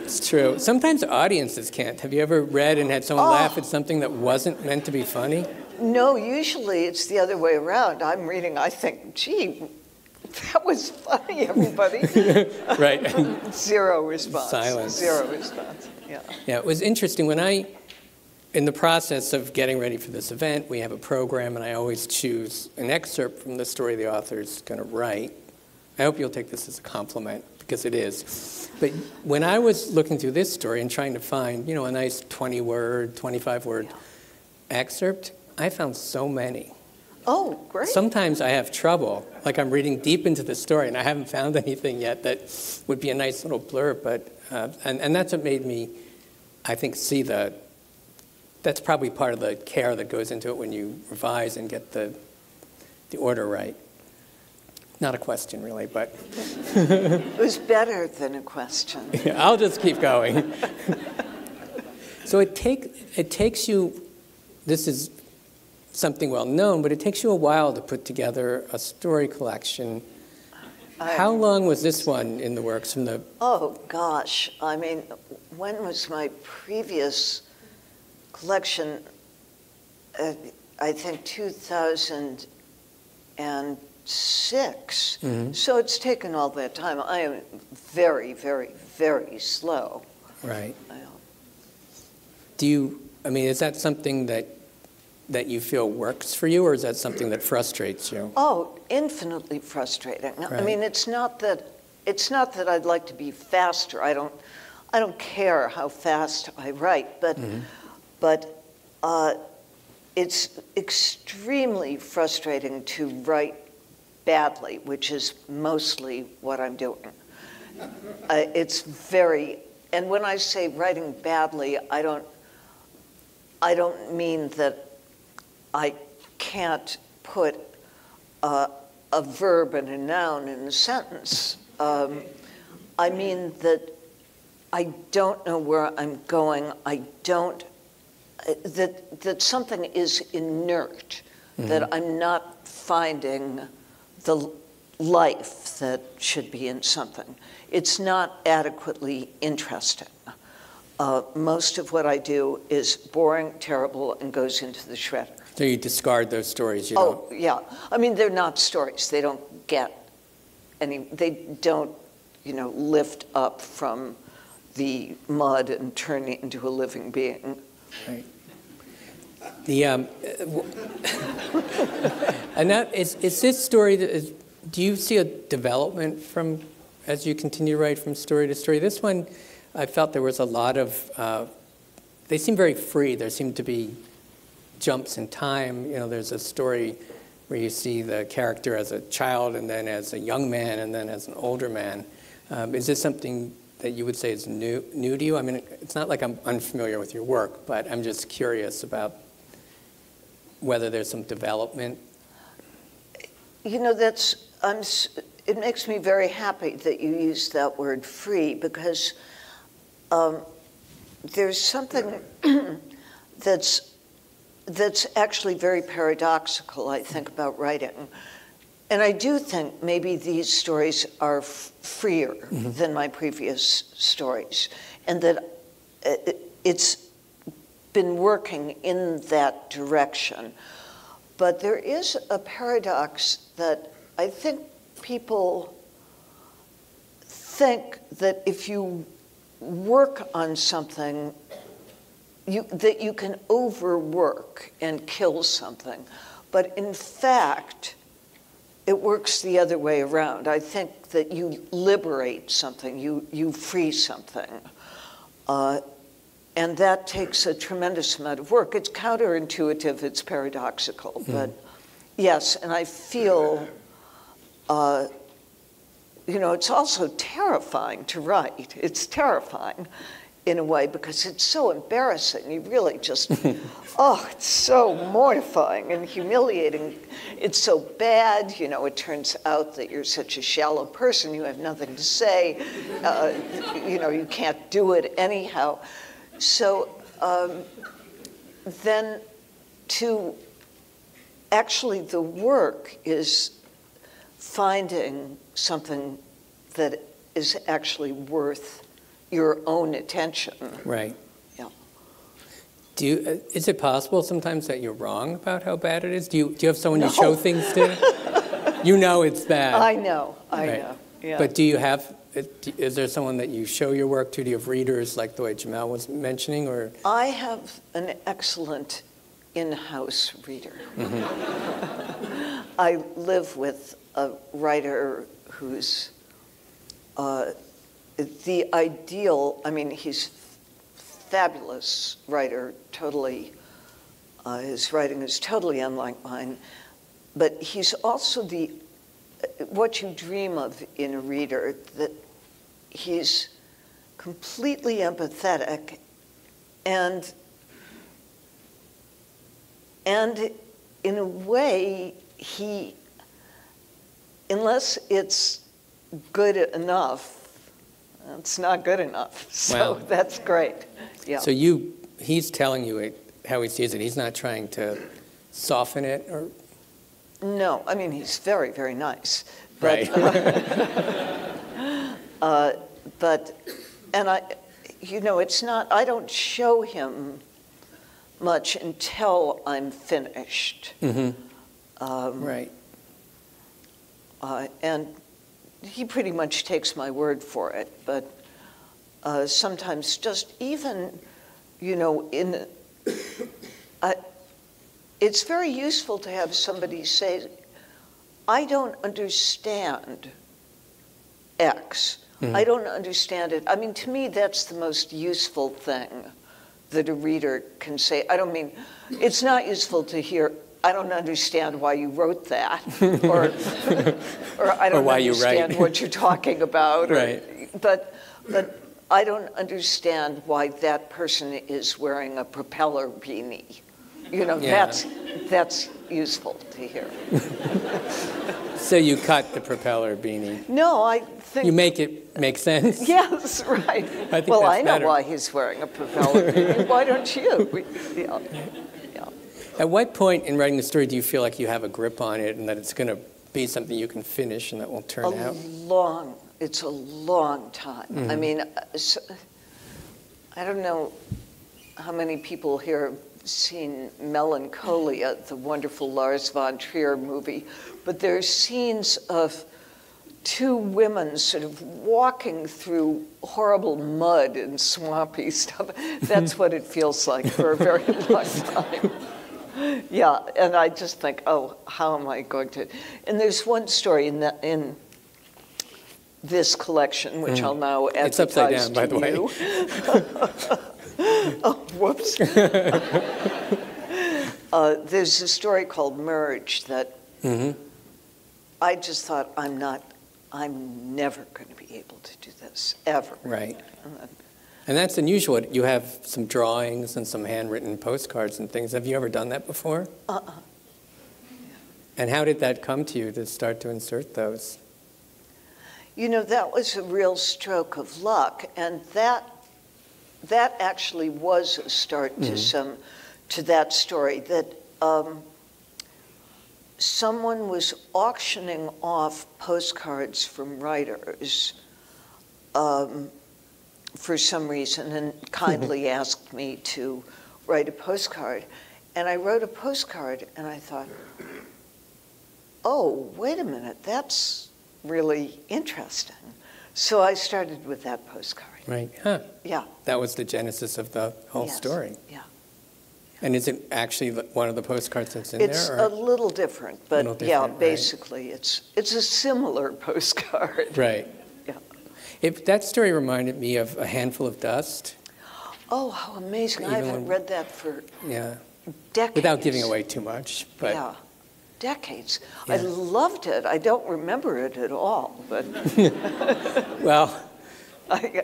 It's true. Sometimes audiences can't. Have you ever read and had someone laugh at something that wasn't meant to be funny? No, usually it's the other way around. I'm reading, I think, gee, that was funny, everybody. Right. Zero response. Silence. Zero response, yeah. Yeah, it was interesting. In the process of getting ready for this event, we have a program, and I always choose an excerpt from the story the author is going to write. I hope you'll take this as a compliment, because it is. But when I was looking through this story and trying to find, a nice 20-word, 25-word excerpt, I found so many. Oh, great. Sometimes I have trouble, like I'm reading deep into the story, and I haven't found anything yet that would be a nice little blurb. But and that's what made me, I think, see that's probably part of the care that goes into it when you revise and get the order right. Not a question, really, but It was better than a question. I'll just keep going. So it takes you, this is something well known, but it takes you a while to put together a story collection. How long was this one in the works from the? Oh, gosh. I mean, when was my previous collection? I think 2006. So it's taken all that time. I am very, very, very slow. Right. Do you, I mean, is that something that you feel works for you, or is that something that frustrates you? Oh, infinitely frustrating. Right. I mean, it's not that I'd like to be faster. I don't care how fast I write, but it's extremely frustrating to write badly, which is mostly what I'm doing. It's very, and when I say writing badly, I don't mean that I can't put a verb and a noun in a sentence. I mean that I don't know where I'm going. That something is inert, that I'm not finding the life that should be in something. It's not adequately interesting. Most of what I do is boring, terrible, and goes into the shredder. So you discard those stories? Yeah. I mean, they're not stories. They don't get any, they don't, lift up from the mud and turn it into a living being. Right. And that is this story, do you see a development as you continue to write from story to story? This one, I felt there was a lot of, they seem very free. There seemed to be jumps in time. There's a story where you see the character as a child, and then as a young man, and then as an older man. Is this something that you would say is new to you? I mean, it's not like I'm unfamiliar with your work, but I'm just curious about whether there's some development. It makes me very happy that you used that word free, because there's something that's actually very paradoxical, I think, about writing. And I do think maybe these stories are freer than my previous stories, and that it's been working in that direction. But there is a paradox that I think people think that if you work on something, that you can overwork and kill something. But in fact, it works the other way around. I think that you liberate something, you free something. And that takes a tremendous amount of work. It's counterintuitive, it's paradoxical, but yes, and I feel, it's also terrifying to write. It's terrifying in a way, because it's so embarrassing. You really just, it's so mortifying and humiliating. It's so bad, it turns out that you're such a shallow person, you have nothing to say, you can't do it anyhow. So then actually the work is finding something that is actually worth your own attention. Right. Yeah. Is it possible sometimes that you're wrong about how bad it is? Do you have someone you show things to? You know it's bad. I know. Yeah. But is there someone that you show your work to? Do you have readers like the way Jamel was mentioning, or? I have an excellent in-house reader. I live with a writer who's the ideal, he's fabulous writer, totally, his writing is totally unlike mine, but he's also what you dream of in a reader, that he's completely empathetic and in a way, unless it's good enough, it's not good enough. So that's great. Yeah. So he's telling you how he sees it. He's not trying to soften it, or? No, I mean, he's very, very nice. But, Right. it's not, I don't show him much until I'm finished. Mm-hmm. Right. And he pretty much takes my word for it, but sometimes just even, it's very useful to have somebody say, I don't understand X. I don't understand it. I mean, to me, that's the most useful thing that a reader can say. I don't mean, it's not useful to hear, I don't understand why you wrote that, or I don't understand what you're talking about. Right. But I don't understand why that person is wearing a propeller beanie. That's useful to hear. So you cut the propeller beanie. No, I think... You make it make sense? Yes, right. I think that's I know better. why he's wearing a propeller beanie. Why don't you? Yeah. At what point in writing the story do you feel like you have a grip on it and that it's going to be something you can finish and that will turn out? It's a long time. Mm-hmm. I mean, I don't know how many people here have seen Melancholia, the wonderful Lars von Trier movie, but there's scenes of two women sort of walking through horrible mud and swampy stuff. That's what it feels like for a very long time. Yeah, and I just think, oh, how am I going to? And there's one story in this collection, which I'll now advertise. It's upside down, by the way. Oh, whoops. There's a story called Merge that I just thought, I'm never going to be able to do this, ever. Right. And that's unusual. You have some drawings and some handwritten postcards and things. Have you ever done that before? And how did that come to you to start to insert those? That was a real stroke of luck, and that actually was a start to that story. That someone was auctioning off postcards from writers for some reason, and kindly asked me to write a postcard. And I wrote a postcard, and I thought, oh, wait a minute, that's really interesting. So I started with that postcard. Right. Huh. Yeah. That was the genesis of the whole story. Yeah. And is it actually one of the postcards that's in it's there? It's a little different, but basically right. It's a similar postcard. Right. Yeah. That story reminded me of A Handful of Dust. Oh, how amazing. I haven't read that for decades. Without giving away too much. But yeah. Decades. Yeah. I loved it. I don't remember it at all, but well,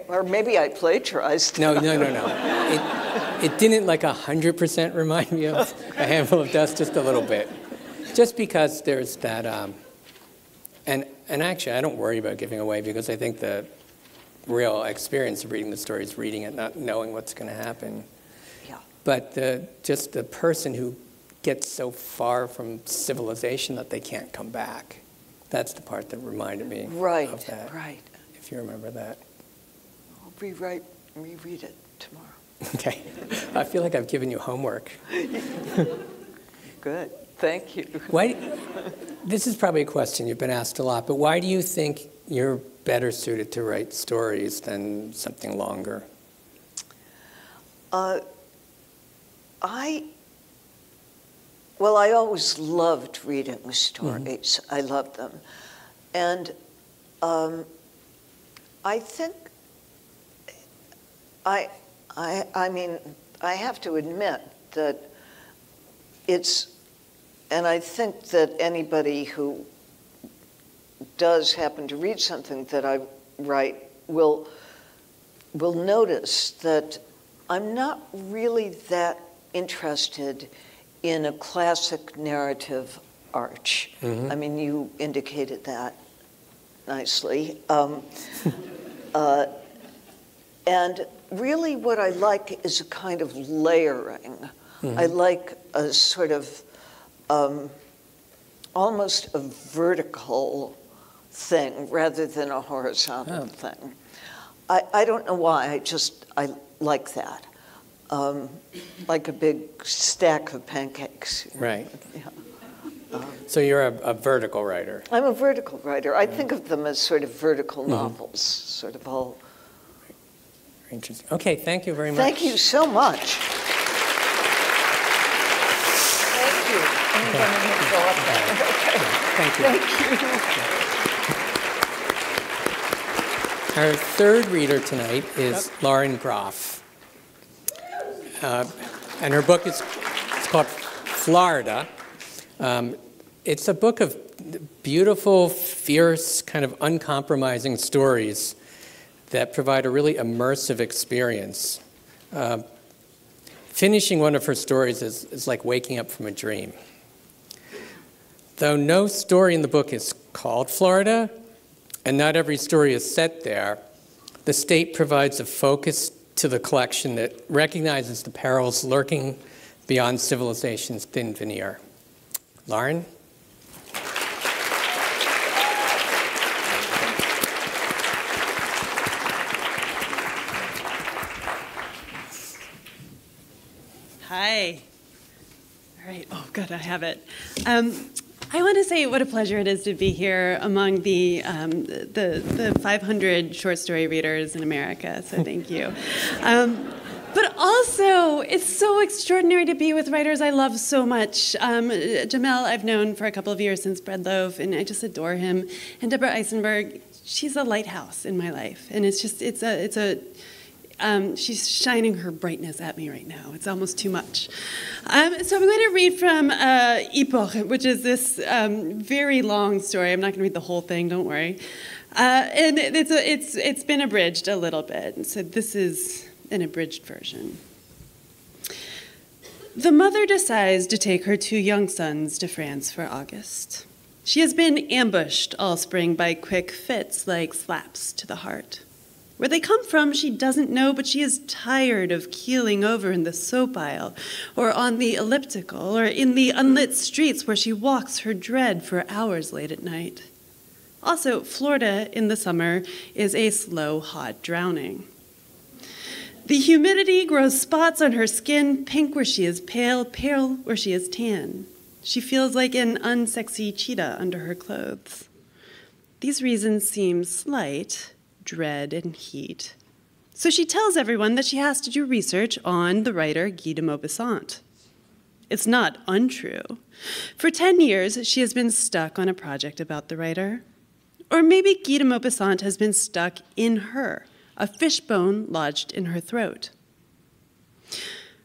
or maybe I plagiarized. No. It didn't 100% remind me of A Handful of Dust, just a little bit. Just because there's that, and actually I don't worry about giving away because I think the real experience of reading the story is reading it, not knowing what's going to happen. Yeah. But just the person who gets so far from civilization that they can't come back. That's the part that reminded me of that. Right. If you remember that. I'll reread it tomorrow. Okay. I feel like I've given you homework. Good. Thank you. This is probably a question you've been asked a lot, but why do you think you're better suited to write stories than something longer? I always loved reading stories. I loved them. And I think, I mean, I have to admit that and I think that anybody who does happen to read something that I write will notice that I'm not really that interested in a classic narrative arch. Mm-hmm. I mean, you indicated that nicely. And really what I like is a kind of layering. Mm-hmm. I like a sort of almost a vertical thing rather than a horizontal thing. I don't know why, I like that. Like a big stack of pancakes. Right. Yeah. So you're a vertical writer. I'm a vertical writer. I think of them as sort of vertical novels, sort of all. Interesting. Okay, thank you very much. Thank you so much. Thank you. I'm going to go up there. Okay. Thank you. Thank you. Our third reader tonight is Lauren Groff. And her book is called Florida. It's a book of beautiful, fierce, kind of uncompromising stories that provide a really immersive experience. Finishing one of her stories is like waking up from a dream. Though no story in the book is called Florida, and not every story is set there, the state provides a focus to the collection that recognizes the perils lurking beyond civilization's thin veneer. Lauren? Hi. All right. Oh, good. I have it. I want to say what a pleasure it is to be here among the 500 short story readers in America. So thank you. But also, it's so extraordinary to be with writers I love so much. Jamel, I've known for a couple of years since Bread Loaf, and I just adore him. And Debra Eisenberg, she's a lighthouse in my life, and she's shining her brightness at me right now. It's almost too much. So I'm going to read from Epoch, which is this very long story. I'm not going to read the whole thing, don't worry. And it's been abridged a little bit. So this is an abridged version. The mother decides to take her 2 young sons to France for August. She has been ambushed all spring by quick fits like slaps to the heart. Where they come from, she doesn't know, but she is tired of keeling over in the soap aisle, or on the elliptical, or in the unlit streets where she walks her dread for hours late at night. Also, Florida in the summer is a slow, hot drowning. The humidity grows spots on her skin, pink where she is pale, pale where she is tan. She feels like an unsexy cheetah under her clothes. These reasons seem slight, dread and heat. So she tells everyone that she has to do research on the writer Guy de Maupassant. It's not untrue. For 10 years, she has been stuck on a project about the writer. Or maybe Guy de Maupassant has been stuck in her, a fishbone lodged in her throat.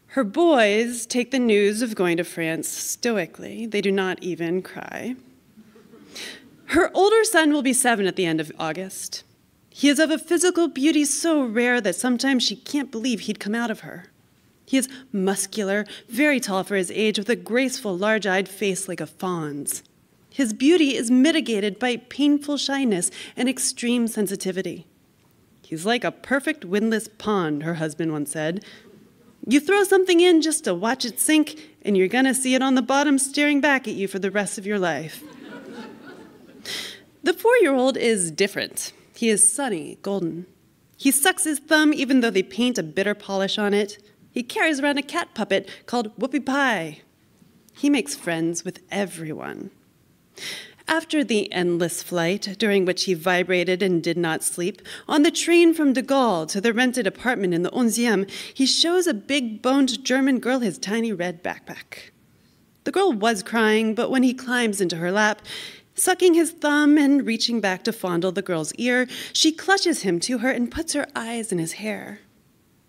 Her boys take the news of going to France stoically. They do not even cry. Her older son will be 7 at the end of August. He is of a physical beauty so rare that sometimes she can't believe he'd come out of her. He is muscular, very tall for his age, with a graceful, large-eyed face like a fawn's. His beauty is mitigated by painful shyness and extreme sensitivity. He's like a perfect windless pond, her husband once said. You throw something in just to watch it sink, and you're going to see it on the bottom staring back at you for the rest of your life. The 4-year-old is different. He is sunny, golden. He sucks his thumb even though they paint a bitter polish on it. He carries around a cat puppet called Whoopie Pie. He makes friends with everyone. After the endless flight, during which he vibrated and did not sleep, on the train from de Gaulle to the rented apartment in the 11e, he shows a big-boned German girl his tiny red backpack. The girl was crying, but when he climbs into her lap, sucking his thumb and reaching back to fondle the girl's ear, she clutches him to her and puts her eyes in his hair.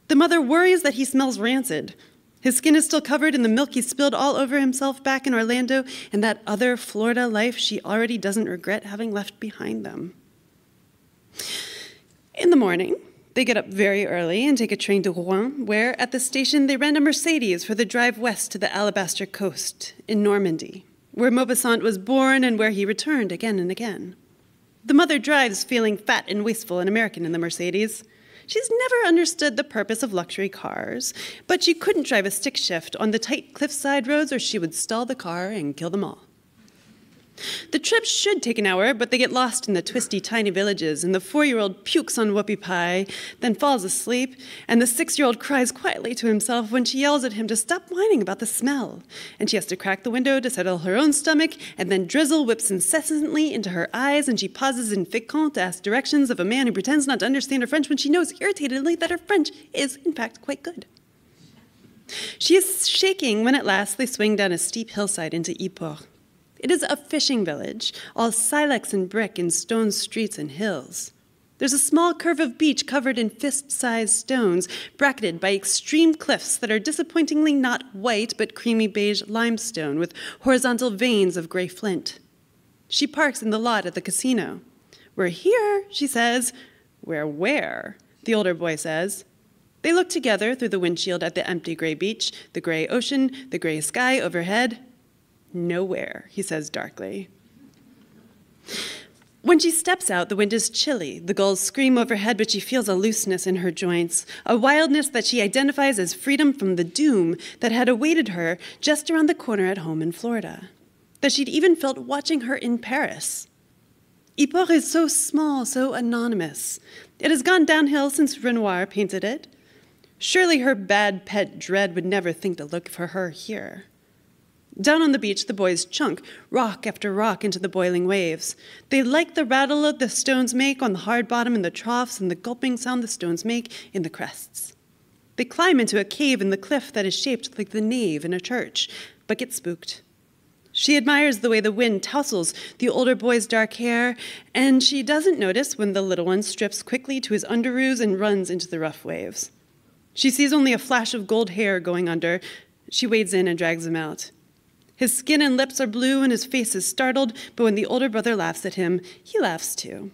The mother worries that he smells rancid. His skin is still covered in the milk he spilled all over himself back in Orlando and that other Florida life she already doesn't regret having left behind them. In the morning, they get up very early and take a train to Rouen, where at the station they rent a Mercedes for the drive west to the Alabaster Coast in Normandy, where Maupassant was born and where he returned again and again. The mother drives feeling fat and wasteful and American in the Mercedes. She's never understood the purpose of luxury cars, but she couldn't drive a stick shift on the tight cliffside roads or she would stall the car and kill them all. The trip should take an hour, but they get lost in the twisty, tiny villages, and the 4-year-old pukes on whoopie pie, then falls asleep, and the 6-year-old cries quietly to himself when she yells at him to stop whining about the smell, and she has to crack the window to settle her own stomach, and then drizzle whips incessantly into her eyes, and she pauses in Fécamp to ask directions of a man who pretends not to understand her French when she knows irritatedly that her French is, in fact, quite good. She is shaking when at last they swing down a steep hillside into Yport. It is a fishing village, all silex and brick and stone streets and hills. There's a small curve of beach covered in fist-sized stones, bracketed by extreme cliffs that are disappointingly not white, but creamy beige limestone with horizontal veins of gray flint. She parks in the lot at the casino. "We're here," she says. "We're where?" the older boy says. They look together through the windshield at the empty gray beach, the gray ocean, the gray sky overhead. "Nowhere," he says darkly. When she steps out, the wind is chilly. The gulls scream overhead, but she feels a looseness in her joints, a wildness that she identifies as freedom from the doom that had awaited her just around the corner at home in Florida, that she'd even felt watching her in Paris. Yport is so small, so anonymous. It has gone downhill since Renoir painted it. Surely her bad pet Dread would never think to look for her here. Down on the beach, the boys chunk rock after rock into the boiling waves. They like the rattle the stones make on the hard bottom in the troughs and the gulping sound the stones make in the crests. They climb into a cave in the cliff that is shaped like the nave in a church, but get spooked. She admires the way the wind tousles the older boy's dark hair, and she doesn't notice when the little one strips quickly to his underoos and runs into the rough waves. She sees only a flash of gold hair going under. She wades in and drags him out. His skin and lips are blue and his face is startled, but when the older brother laughs at him, he laughs too.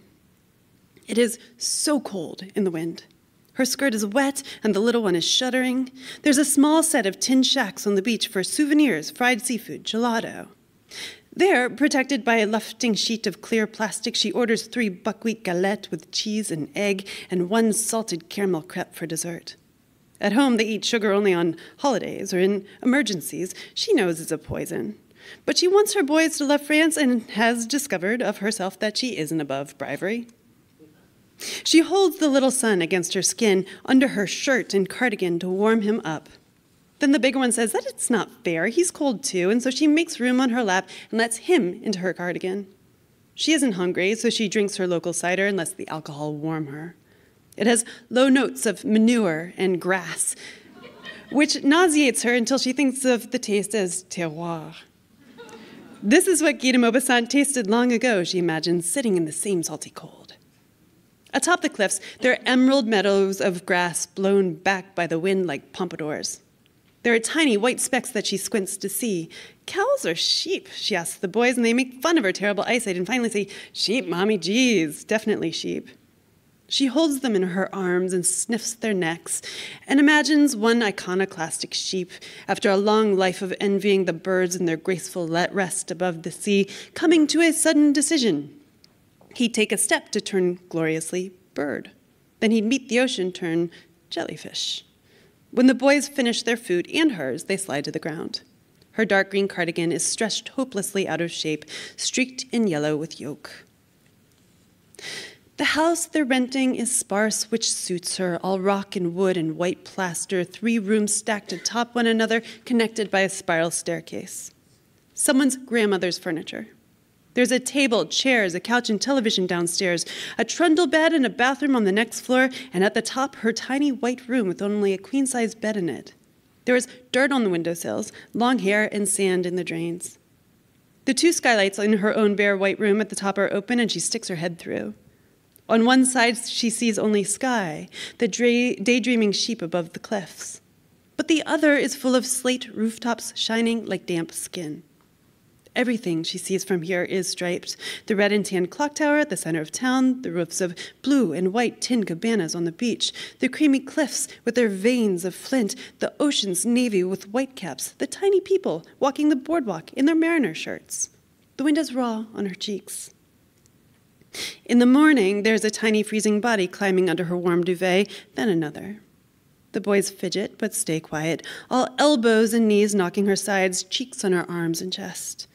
It is so cold in the wind. Her skirt is wet and the little one is shuddering. There's a small set of tin shacks on the beach for souvenirs, fried seafood, gelato. There, protected by a lufting sheet of clear plastic, she orders 3 buckwheat galettes with cheese and egg and 1 salted caramel crepe for dessert. At home, they eat sugar only on holidays or in emergencies. She knows it's a poison. But she wants her boys to love France and has discovered of herself that she isn't above bribery. She holds the little son against her skin under her shirt and cardigan to warm him up. Then the bigger one says that it's not fair. He's cold too, and so she makes room on her lap and lets him into her cardigan. She isn't hungry, so she drinks her local cider and lets the alcohol warm her. It has low notes of manure and grass, which nauseates her until she thinks of the taste as terroir. This is what Guy de Maupassant tasted long ago, she imagines, sitting in the same salty cold. Atop the cliffs, there are emerald meadows of grass blown back by the wind like pompadours. There are tiny white specks that she squints to see. "Cows or sheep?" she asks the boys, and they make fun of her terrible eyesight and finally say, "Sheep, Mommy, geez, definitely sheep." She holds them in her arms and sniffs their necks and imagines one iconoclastic sheep, after a long life of envying the birds in their graceful rest above the sea, coming to a sudden decision. He'd take a step to turn gloriously bird. Then he'd meet the ocean, turn jellyfish. When the boys finish their food and hers, they slide to the ground. Her dark green cardigan is stretched hopelessly out of shape, streaked in yellow with yolk. The house they're renting is sparse, which suits her, all rock and wood and white plaster, 3 rooms stacked atop one another, connected by a spiral staircase. Someone's grandmother's furniture. There's a table, chairs, a couch and television downstairs, a trundle bed and a bathroom on the next floor, and at the top, her tiny white room with only a queen-size bed in it. There is dirt on the windowsills, long hair, and sand in the drains. The 2 skylights in her own bare white room at the top are open, and she sticks her head through. On one side, she sees only sky, the daydreaming sheep above the cliffs. But the other is full of slate rooftops shining like damp skin. Everything she sees from here is striped. The red and tan clock tower at the center of town, the roofs of blue and white tin cabanas on the beach, the creamy cliffs with their veins of flint, the ocean's navy with white caps, the tiny people walking the boardwalk in their mariner shirts. The wind is raw on her cheeks. In the morning, there's a tiny freezing body climbing under her warm duvet, then another. The boys fidget but stay quiet, all elbows and knees knocking her sides, cheeks on her arms and chest.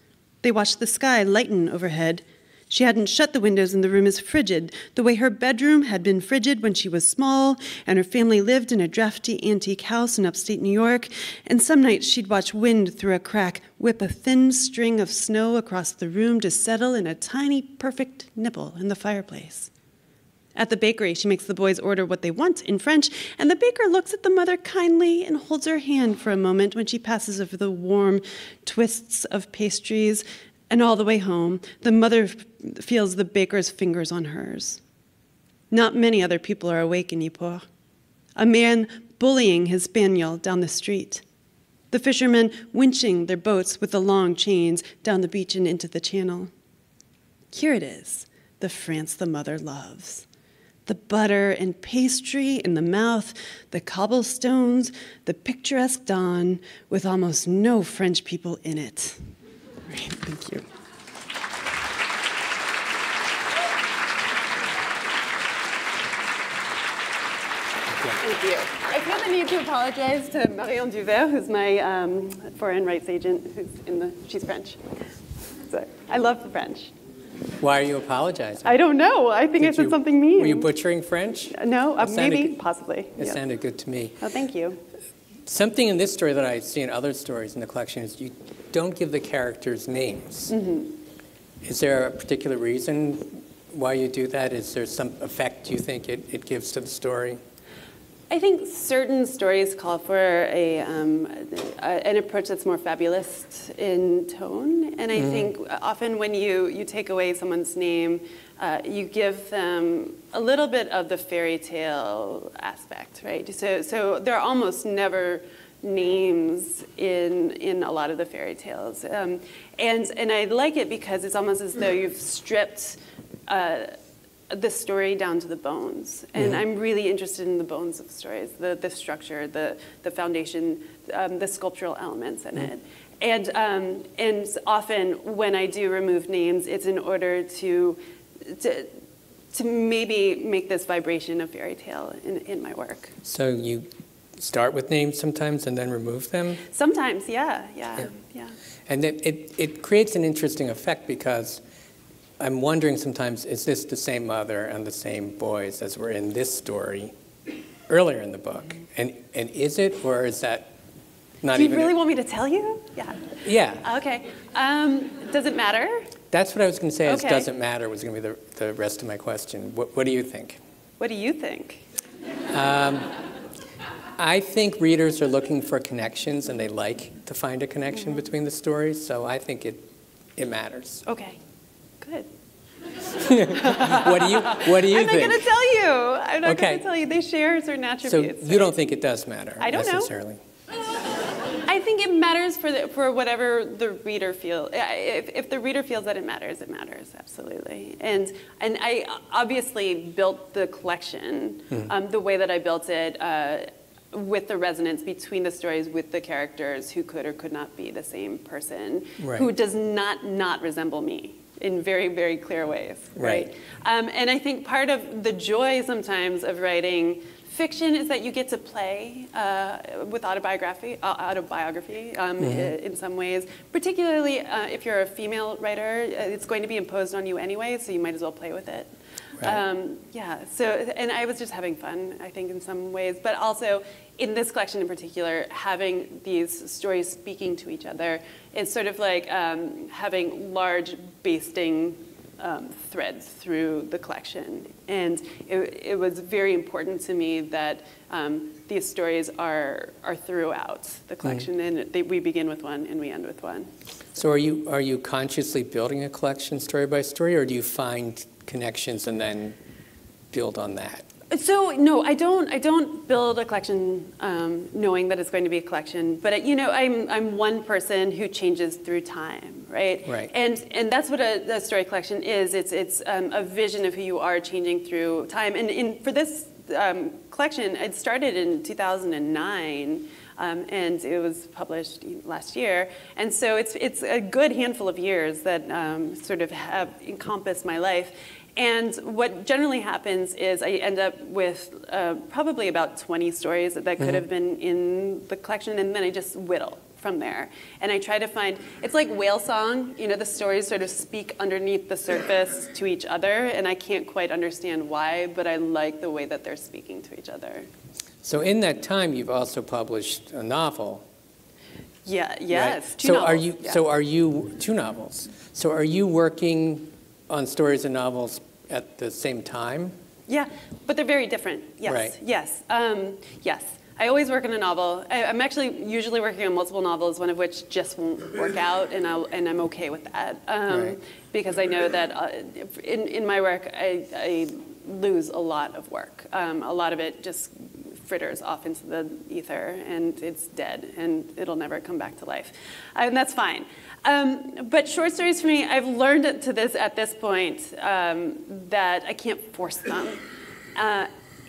They watch the sky lighten overhead. She hadn't shut the windows and the room is frigid, the way her bedroom had been frigid when she was small and her family lived in a drafty antique house in upstate New York, and some nights she'd watch wind through a crack whip a thin string of snow across the room to settle in a tiny, perfect nipple in the fireplace. At the bakery, she makes the boys order what they want in French, and the baker looks at the mother kindly and holds her hand for a moment when she passes over the warm twists of pastries. And all the way home, the mother feels the baker's fingers on hers. Not many other people are awake in Ypres. A man bullying his spaniel down the street. The fishermen winching their boats with the long chains down the beach and into the channel. Here it is, the France the mother loves. The butter and pastry in the mouth, the cobblestones, the picturesque dawn with almost no French people in it. Right, thank you. Thank you. I feel the need to apologize to Marion Duvert, who's my foreign rights agent, she's French. So I love the French. Why are you apologizing? I don't know. I think I said something mean. Were you butchering French? No, maybe, possibly. It sounded good to me. Oh, thank you. Something in this story that I see in other stories in the collection is you don't give the characters names. Mm-hmm. Is there a particular reason why you do that? Is there some effect you think it gives to the story? I think certain stories call for an approach that's more fabulist in tone. And I think often when you take away someone's name, you give them a little bit of the fairy tale aspect, right? So there are almost never names in a lot of the fairy tales. And I like it because it's almost as though you've stripped the story down to the bones. And I'm really interested in the bones of stories, the structure, the foundation, the sculptural elements in it. And often when I do remove names, it's in order to maybe make this vibration of fairy tale in my work. So you start with names sometimes and then remove them? Sometimes, yeah. And it creates an interesting effect because I'm wondering sometimes, is this the same mother and the same boys as were in this story earlier in the book? And is it, or is that not even? Do you really want me to tell you? Yeah. Yeah. Okay. Does it matter? That's what I was going to say, is doesn't matter was going to be the rest of my question. What do you think? What do you think? I think readers are looking for connections, and they like to find a connection between the stories, so I think it matters. Okay. Good. What do you think? I'm not going to tell you. I'm not going to tell you. They share certain attributes. So you don't think it does matter? I don't necessarily. know. I think it matters for whatever the reader feels. If the reader feels that it matters, absolutely. And I obviously built the collection the way that I built it, with the resonance between the stories with the characters who could or could not be the same person, who does not resemble me in very, very clear ways, right? And I think part of the joy sometimes of writing fiction is that you get to play with autobiography in some ways, particularly if you're a female writer. It's going to be imposed on you anyway, so you might as well play with it. And I was just having fun, I think, in some ways, but also in this collection in particular, having these stories speaking to each other, it's sort of like having large basting threads through the collection. And it was very important to me that these stories are throughout the collection, and we begin with one and we end with one. So are you consciously building a collection story by story, or do you find connections and then build on that? So no, I don't build a collection knowing that it's going to be a collection. But I'm one person who changes through time. right? Right. And that's what a story collection is. It's a vision of who you are changing through time. And for this collection, it started in 2009. And it was published last year. And so it's a good handful of years that sort of have encompassed my life. And what generally happens is I end up with probably about 20 stories that could have been in the collection, and then I just whittle from there. And I try to find, it's like whale song, the stories sort of speak underneath the surface to each other, and I can't quite understand why, but I like the way that they're speaking to each other. So in that time, you've also published a novel. Yeah. Yes. Right? Two novels. So are you 2 novels? So are you working on stories and novels at the same time? Yeah, but they're very different. Yes. Right. Yes. Yes. I always work on a novel. I'm actually usually working on multiple novels, one of which just won't work out, and I'm okay with that Right. because I know that in my work I lose a lot of work. A lot of it just fritters off into the ether, and it's dead, and it'll never come back to life, and that's fine. But short stories for me, I've learned at this point that I can't force them.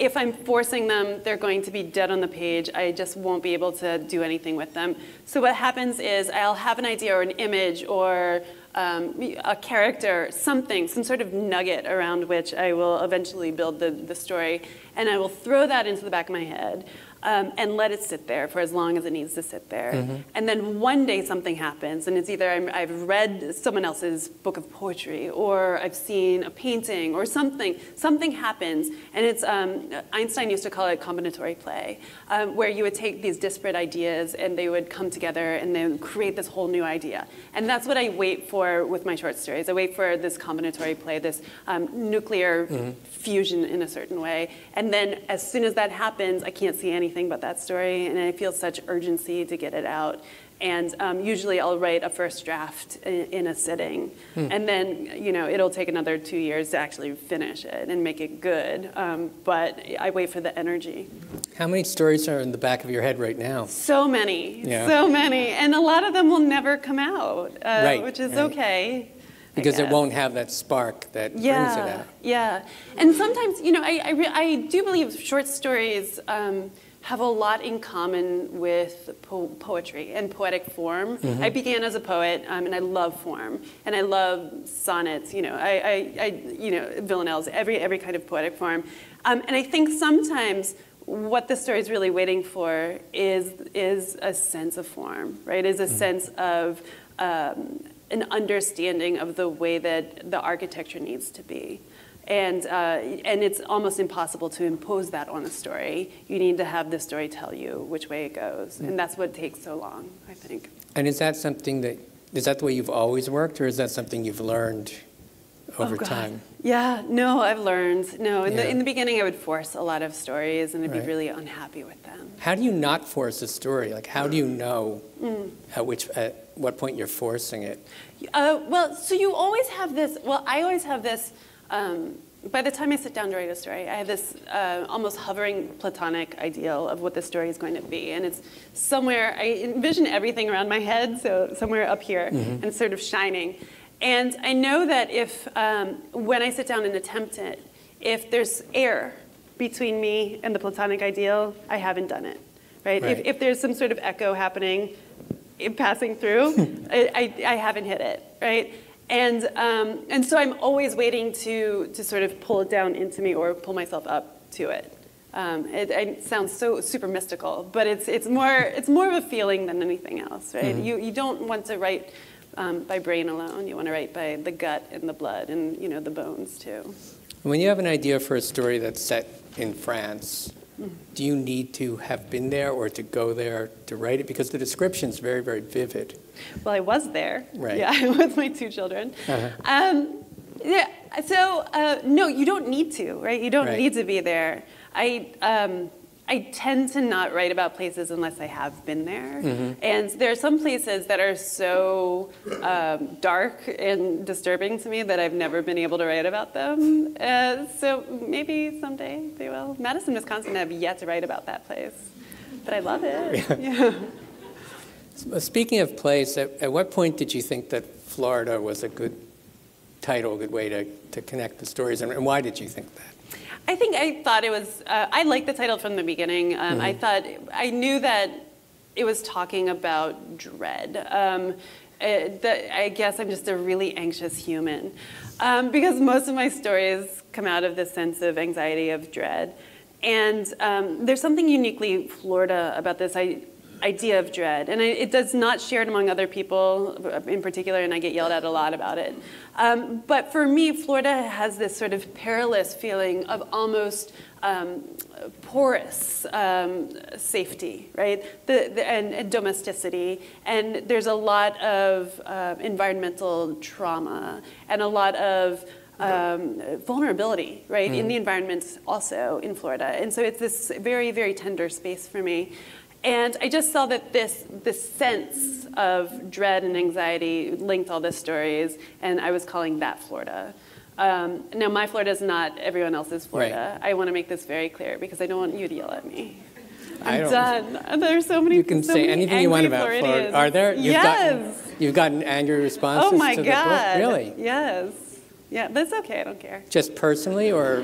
If I'm forcing them, they're going to be dead on the page. I just won't be able to do anything with them. So what happens is I'll have an idea or an image or a character, some sort of nugget around which I will eventually build the story, and I will throw that into the back of my head and let it sit there for as long as it needs to sit there. Mm-hmm. And then one day something happens, and it's either I've read someone else's book of poetry, or I've seen a painting, or something happens, and it's, Einstein used to call it combinatory play, where you would take these disparate ideas and they would come together and they would create this whole new idea. And that's what I wait for with my short stories. I wait for this combinatory play, this nuclear fusion in a certain way. And then as soon as that happens, I can't see anything but that story, and I feel such urgency to get it out. And usually I'll write a first draft in a sitting, and then it'll take another 2 years to actually finish it and make it good. But I wait for the energy. How many stories are in the back of your head right now? So many, yeah. So many, and a lot of them will never come out, right, which is right. okay. Because it won't have that spark that brings it out. Yeah, and sometimes I do believe short stories have a lot in common with poetry and poetic form. Mm-hmm. I began as a poet, and I love form, and I love sonnets. Villanelles, every kind of poetic form, and I think sometimes what the story is really waiting for is a sense of form, right? Is a sense of an understanding of the way that the architecture needs to be. And it's almost impossible to impose that on a story. You need to have the story tell you which way it goes. And that's what takes so long, I think. And is that the way you've always worked, or is that something you've learned over time? Yeah, no, I've learn't. No, in the beginning I would force a lot of stories and I'd be really unhappy with them. How do you not force a story? Like, how do you know at what point you're forcing it? So you always have this, I always have this, by the time I sit down to write a story, I have this almost hovering platonic ideal of what the story is going to be. And it's somewhere, I envision everything around my head, so somewhere up here, and it's sort of shining. And I know that if, when I sit down and attempt it, if there's air between me and the platonic ideal, I haven't done it, right? If there's some sort of echo happening, passing through, I haven't hit it, right? And so I'm always waiting to sort of pull it down into me or pull myself up to it. It sounds so super mystical, but it's more of a feeling than anything else, right? Mm-hmm. You don't want to write by brain alone. You want to write by the gut and the blood and the bones too. When you have an idea for a story that's set in France, do you need to have been there or to go there to write it? Because the description's very, very vivid. Well, I was there. Right. Yeah, with my 2 children. Uh-huh. No, you don't need to, right? You don't need to be there. I tend to not write about places unless I have been there. Mm-hmm. And there are some places that are so dark and disturbing to me that I've never been able to write about them. So maybe someday they will. Madison, Wisconsin, I have yet to write about that place. But I love it. Yeah. Speaking of place, at what point did you think that Florida was a good title, a good way to connect the stories, and why did you think that? I thought it was, I liked the title from the beginning. I knew that it was talking about dread. I guess I'm just a really anxious human because most of my stories come out of this sense of anxiety, of dread. And there's something uniquely Florida about this idea of dread. And it does not share it among other people in particular, and I get yelled at a lot about it. But for me, Florida has this sort of perilous feeling of almost porous safety, right? And domesticity. And there's a lot of environmental trauma and a lot of vulnerability, right, in the environment also in Florida. And so it's this very, very tender space for me. And I just saw that this sense of dread and anxiety linked all the stories, and I was calling that Florida. Now, my Florida is not everyone else's Florida. Right. I want to make this very clear because I don't want you to yell at me. I'm done. There's so many. You can say anything you want about Florida. Are there? You've gotten angry responses to the book? Really? Yes. Yeah, that's okay. I don't care. Just personally, or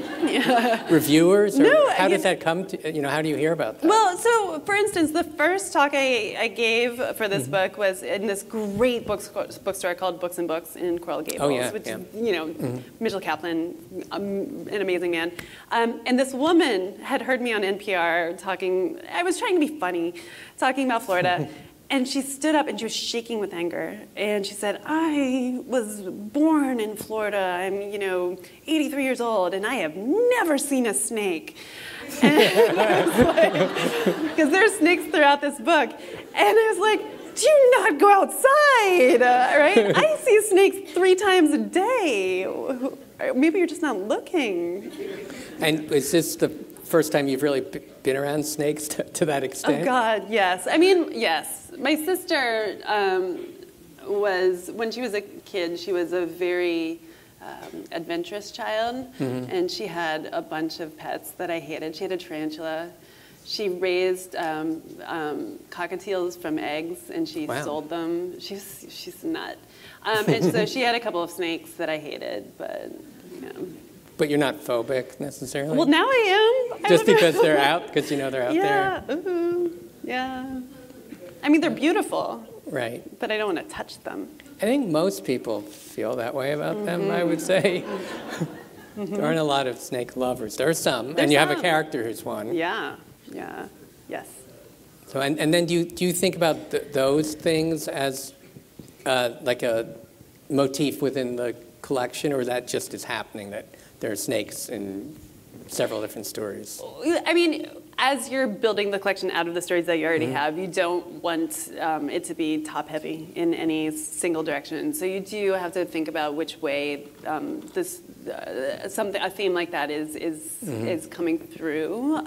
reviewers? Or no. How did that come to? How do you hear about that? Well, so for instance, the first talk I gave for this book was in this great bookstore called Books and Books in Coral Gables, which is Mitchell Kaplan, an amazing man. And this woman had heard me on NPR talking. I was trying to be funny, talking about Florida. And she stood up and she was shaking with anger. And she said, I was born in Florida. I'm, 83 years old, and I have never seen a snake. Because there's snakes throughout this book. And I was like, do not go outside, right? I see snakes 3 times a day. Maybe you're just not looking. And is this the first time you've really been around snakes to that extent? Oh, God, yes. I mean, yes. My sister was, when she was a kid, she was a very adventurous child, and she had a bunch of pets that I hated. She had a tarantula. She raised cockatiels from eggs, and she sold them. She's a nut. And so she had a couple of snakes that I hated, but, But you're not phobic, necessarily? Well, now I am. Just because they're out? Because they're out there? Yeah, yeah. I mean, they're beautiful. Right. But I don't want to touch them. I think most people feel that way about them, I would say. There aren't a lot of snake lovers. There are some, and you have a character who's one. Yeah, yes. So, and then do you think about those things as like a motif within the collection, or that just is happening, that there are snakes in several different stories? I mean, as you're building the collection out of the stories that you already have, you don't want it to be top-heavy in any single direction. So you do have to think about which way a theme like that is coming through.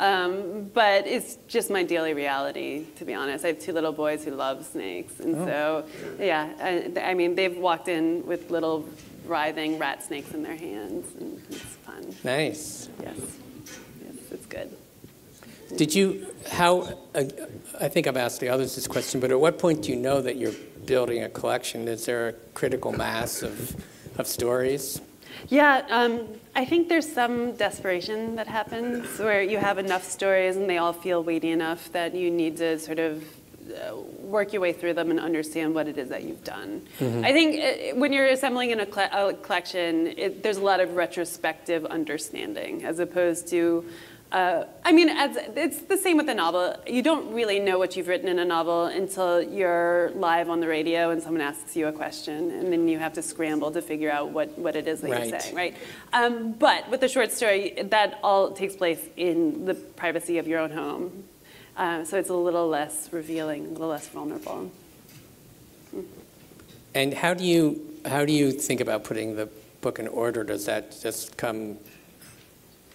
But it's just my daily reality, to be honest. I have 2 little boys who love snakes, and so I mean, they've walked in with little writhing rat snakes in their hands, and it's fun. Nice. Yes, it's good. Did you, I think I've asked the others this question, but at what point do you know that you're building a collection? Is there a critical mass of stories? Yeah, I think there's some desperation that happens where you have enough stories and they all feel weighty enough that you need to sort of work your way through them and understand what it is that you've done. I think when you're assembling in a collection, there's a lot of retrospective understanding as opposed to I mean, it's the same with a novel. You don't really know what you've written in a novel until you're live on the radio and someone asks you a question, and then you have to scramble to figure out what it is that you're saying, right? But with the short story, that all takes place in the privacy of your own home. So it's a little less revealing, a little less vulnerable. And how do you think about putting the book in order? Does that just come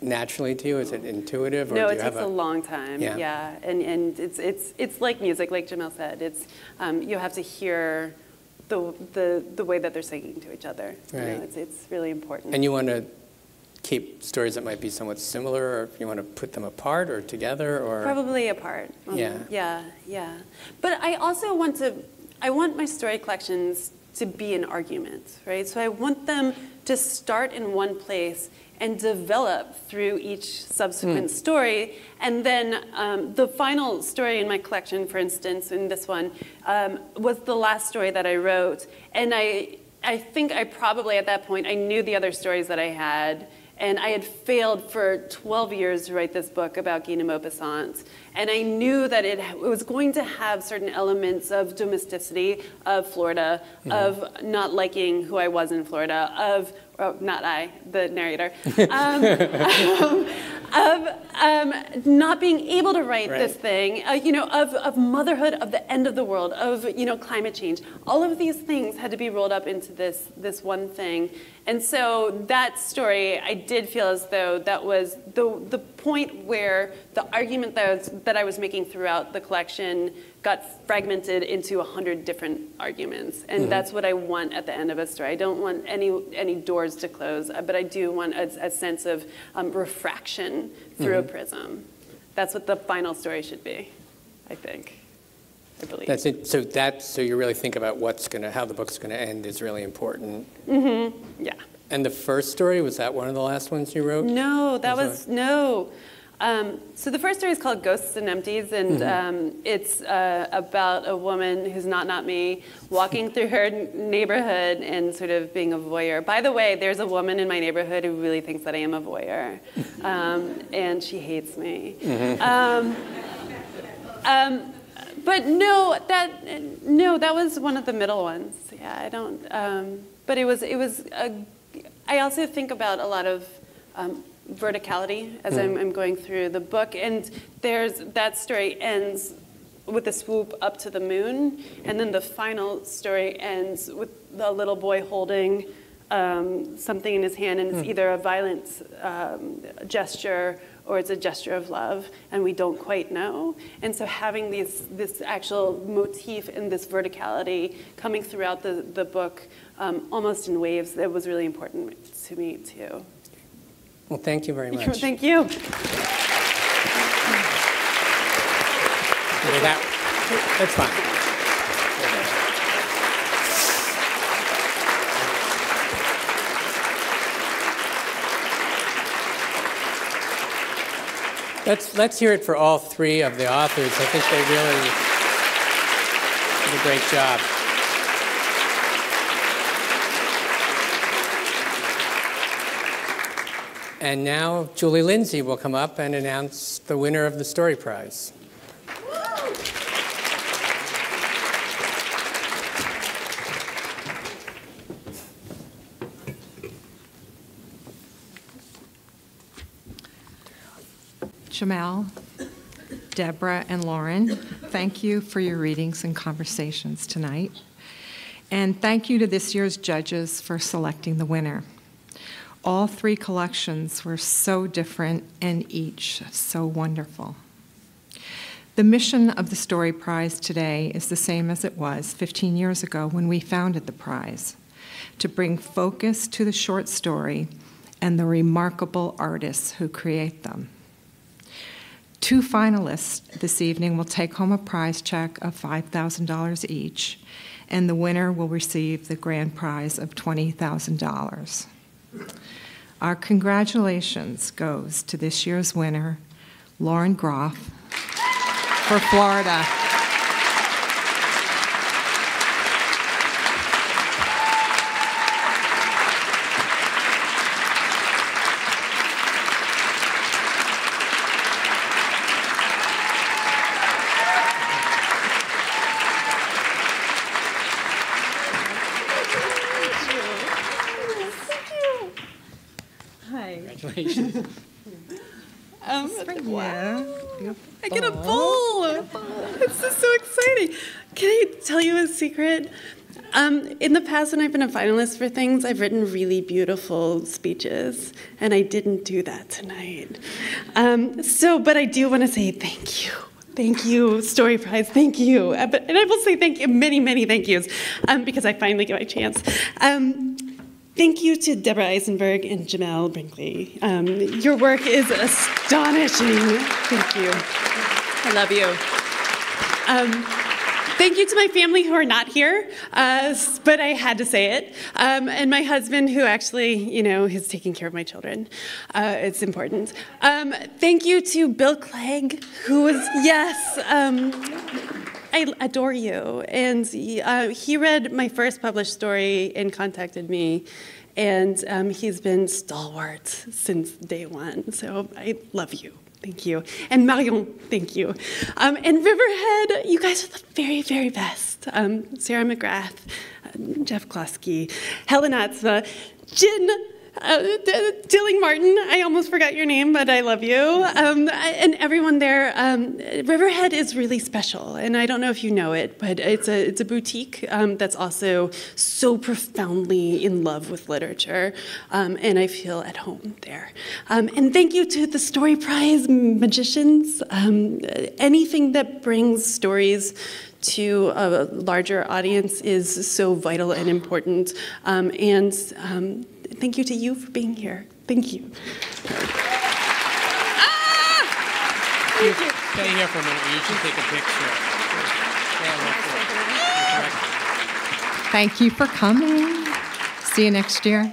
naturally to you? Is it intuitive? Or no, do it takes a long time. Yeah, and it's like music, like Jamel said. It's you have to hear the way that they're singing to each other. Right. It's really important. And you want to keep stories that might be somewhat similar, or you want to put them apart or together, or probably apart. Yeah. But I also want my story collections to be an argument, right? So I want them to start in one place and develop through each subsequent story. And then the final story in my collection, for instance, in this one, was the last story that I wrote. And I think I probably, at that point, I knew the other stories that I had. And I had failed for 12 years to write this book about Guy de Maupassant. And I knew that it was going to have certain elements of domesticity, of Florida, of not liking who I was in Florida, of, oh, not I, the narrator, of not being able to write this thing, of motherhood, of the end of the world, of climate change. All of these things had to be rolled up into this one thing. And so that story, I did feel as though that was the point where the argument that I was making throughout the collection got fragmented into 100 different arguments. And that's what I want at the end of a story. I don't want any doors to close, but I do want a sense of refraction through a prism. That's what the final story should be, I think. I believe. That's it. So you really think about how the book's gonna end is really important. Yeah. And the first story, was that one of the last ones you wrote? No, no. So the first story is called Ghosts and Empties, and it's about a woman who's not me, walking through her neighborhood and sort of being a voyeur. By the way, there's a woman in my neighborhood who really thinks that I am a voyeur, and she hates me. But no, that was one of the middle ones. Yeah, I don't. But it was. I also think about a lot of verticality as I'm going through the book, and that story ends with a swoop up to the moon, and then the final story ends with the little boy holding something in his hand, and it's either a violent gesture or it's a gesture of love, and we don't quite know. And so having this actual motif and this verticality coming throughout the book, almost in waves, that was really important to me too. Well, thank you very much. Thank you. That's fine. Let's hear it for all three of the authors. I think they really did a great job. And now Julie Lindsay will come up and announce the winner of the Story Prize. Jamel, Deborah, and Lauren, thank you for your readings and conversations tonight. And thank you to this year's judges for selecting the winner. All three collections were so different and each so wonderful. The mission of the Story Prize today is the same as it was 15 years ago when we founded the prize, to bring focus to the short story and the remarkable artists who create them. 2 finalists this evening will take home a prize check of $5,000 each, and the winner will receive the grand prize of $20,000. Our congratulations goes to this year's winner, Lauren Groff, for Florida. Congratulations. I get a bowl. This is so exciting. Can I tell you a secret? In the past, when I've been a finalist for things, I've written really beautiful speeches, and I didn't do that tonight. But I do want to say thank you. Thank you, Story Prize, thank you. And I will say thank you, many, many thank yous, because I finally get my chance. Thank you to Debra Eisenberg and Jamel Brinkley. Your work is astonishing. Thank you. I love you. Thank you to my family who are not here, but I had to say it. And my husband who actually, is taking care of my children. It's important. Thank you to Bill Clegg, who was, I adore you. And he read my first published story and contacted me. And he's been stalwart since day one. So I love you. Thank you. And Marion, thank you. And Riverhead, you guys are the very, very best. Sarah McGrath, Jeff Klosky, Helen Atzva, Jen Dilling Martin, I almost forgot your name, but I love you. And everyone there. Riverhead is really special, and I don't know if you know it, but it's a boutique that's also so profoundly in love with literature, and I feel at home there. And thank you to the Story Prize magicians. Anything that brings stories to a larger audience is so vital and important. Thank you to you for being here. Thank you. Thank you. Stay here for a minute. You should take a picture. Thank you for coming. See you next year.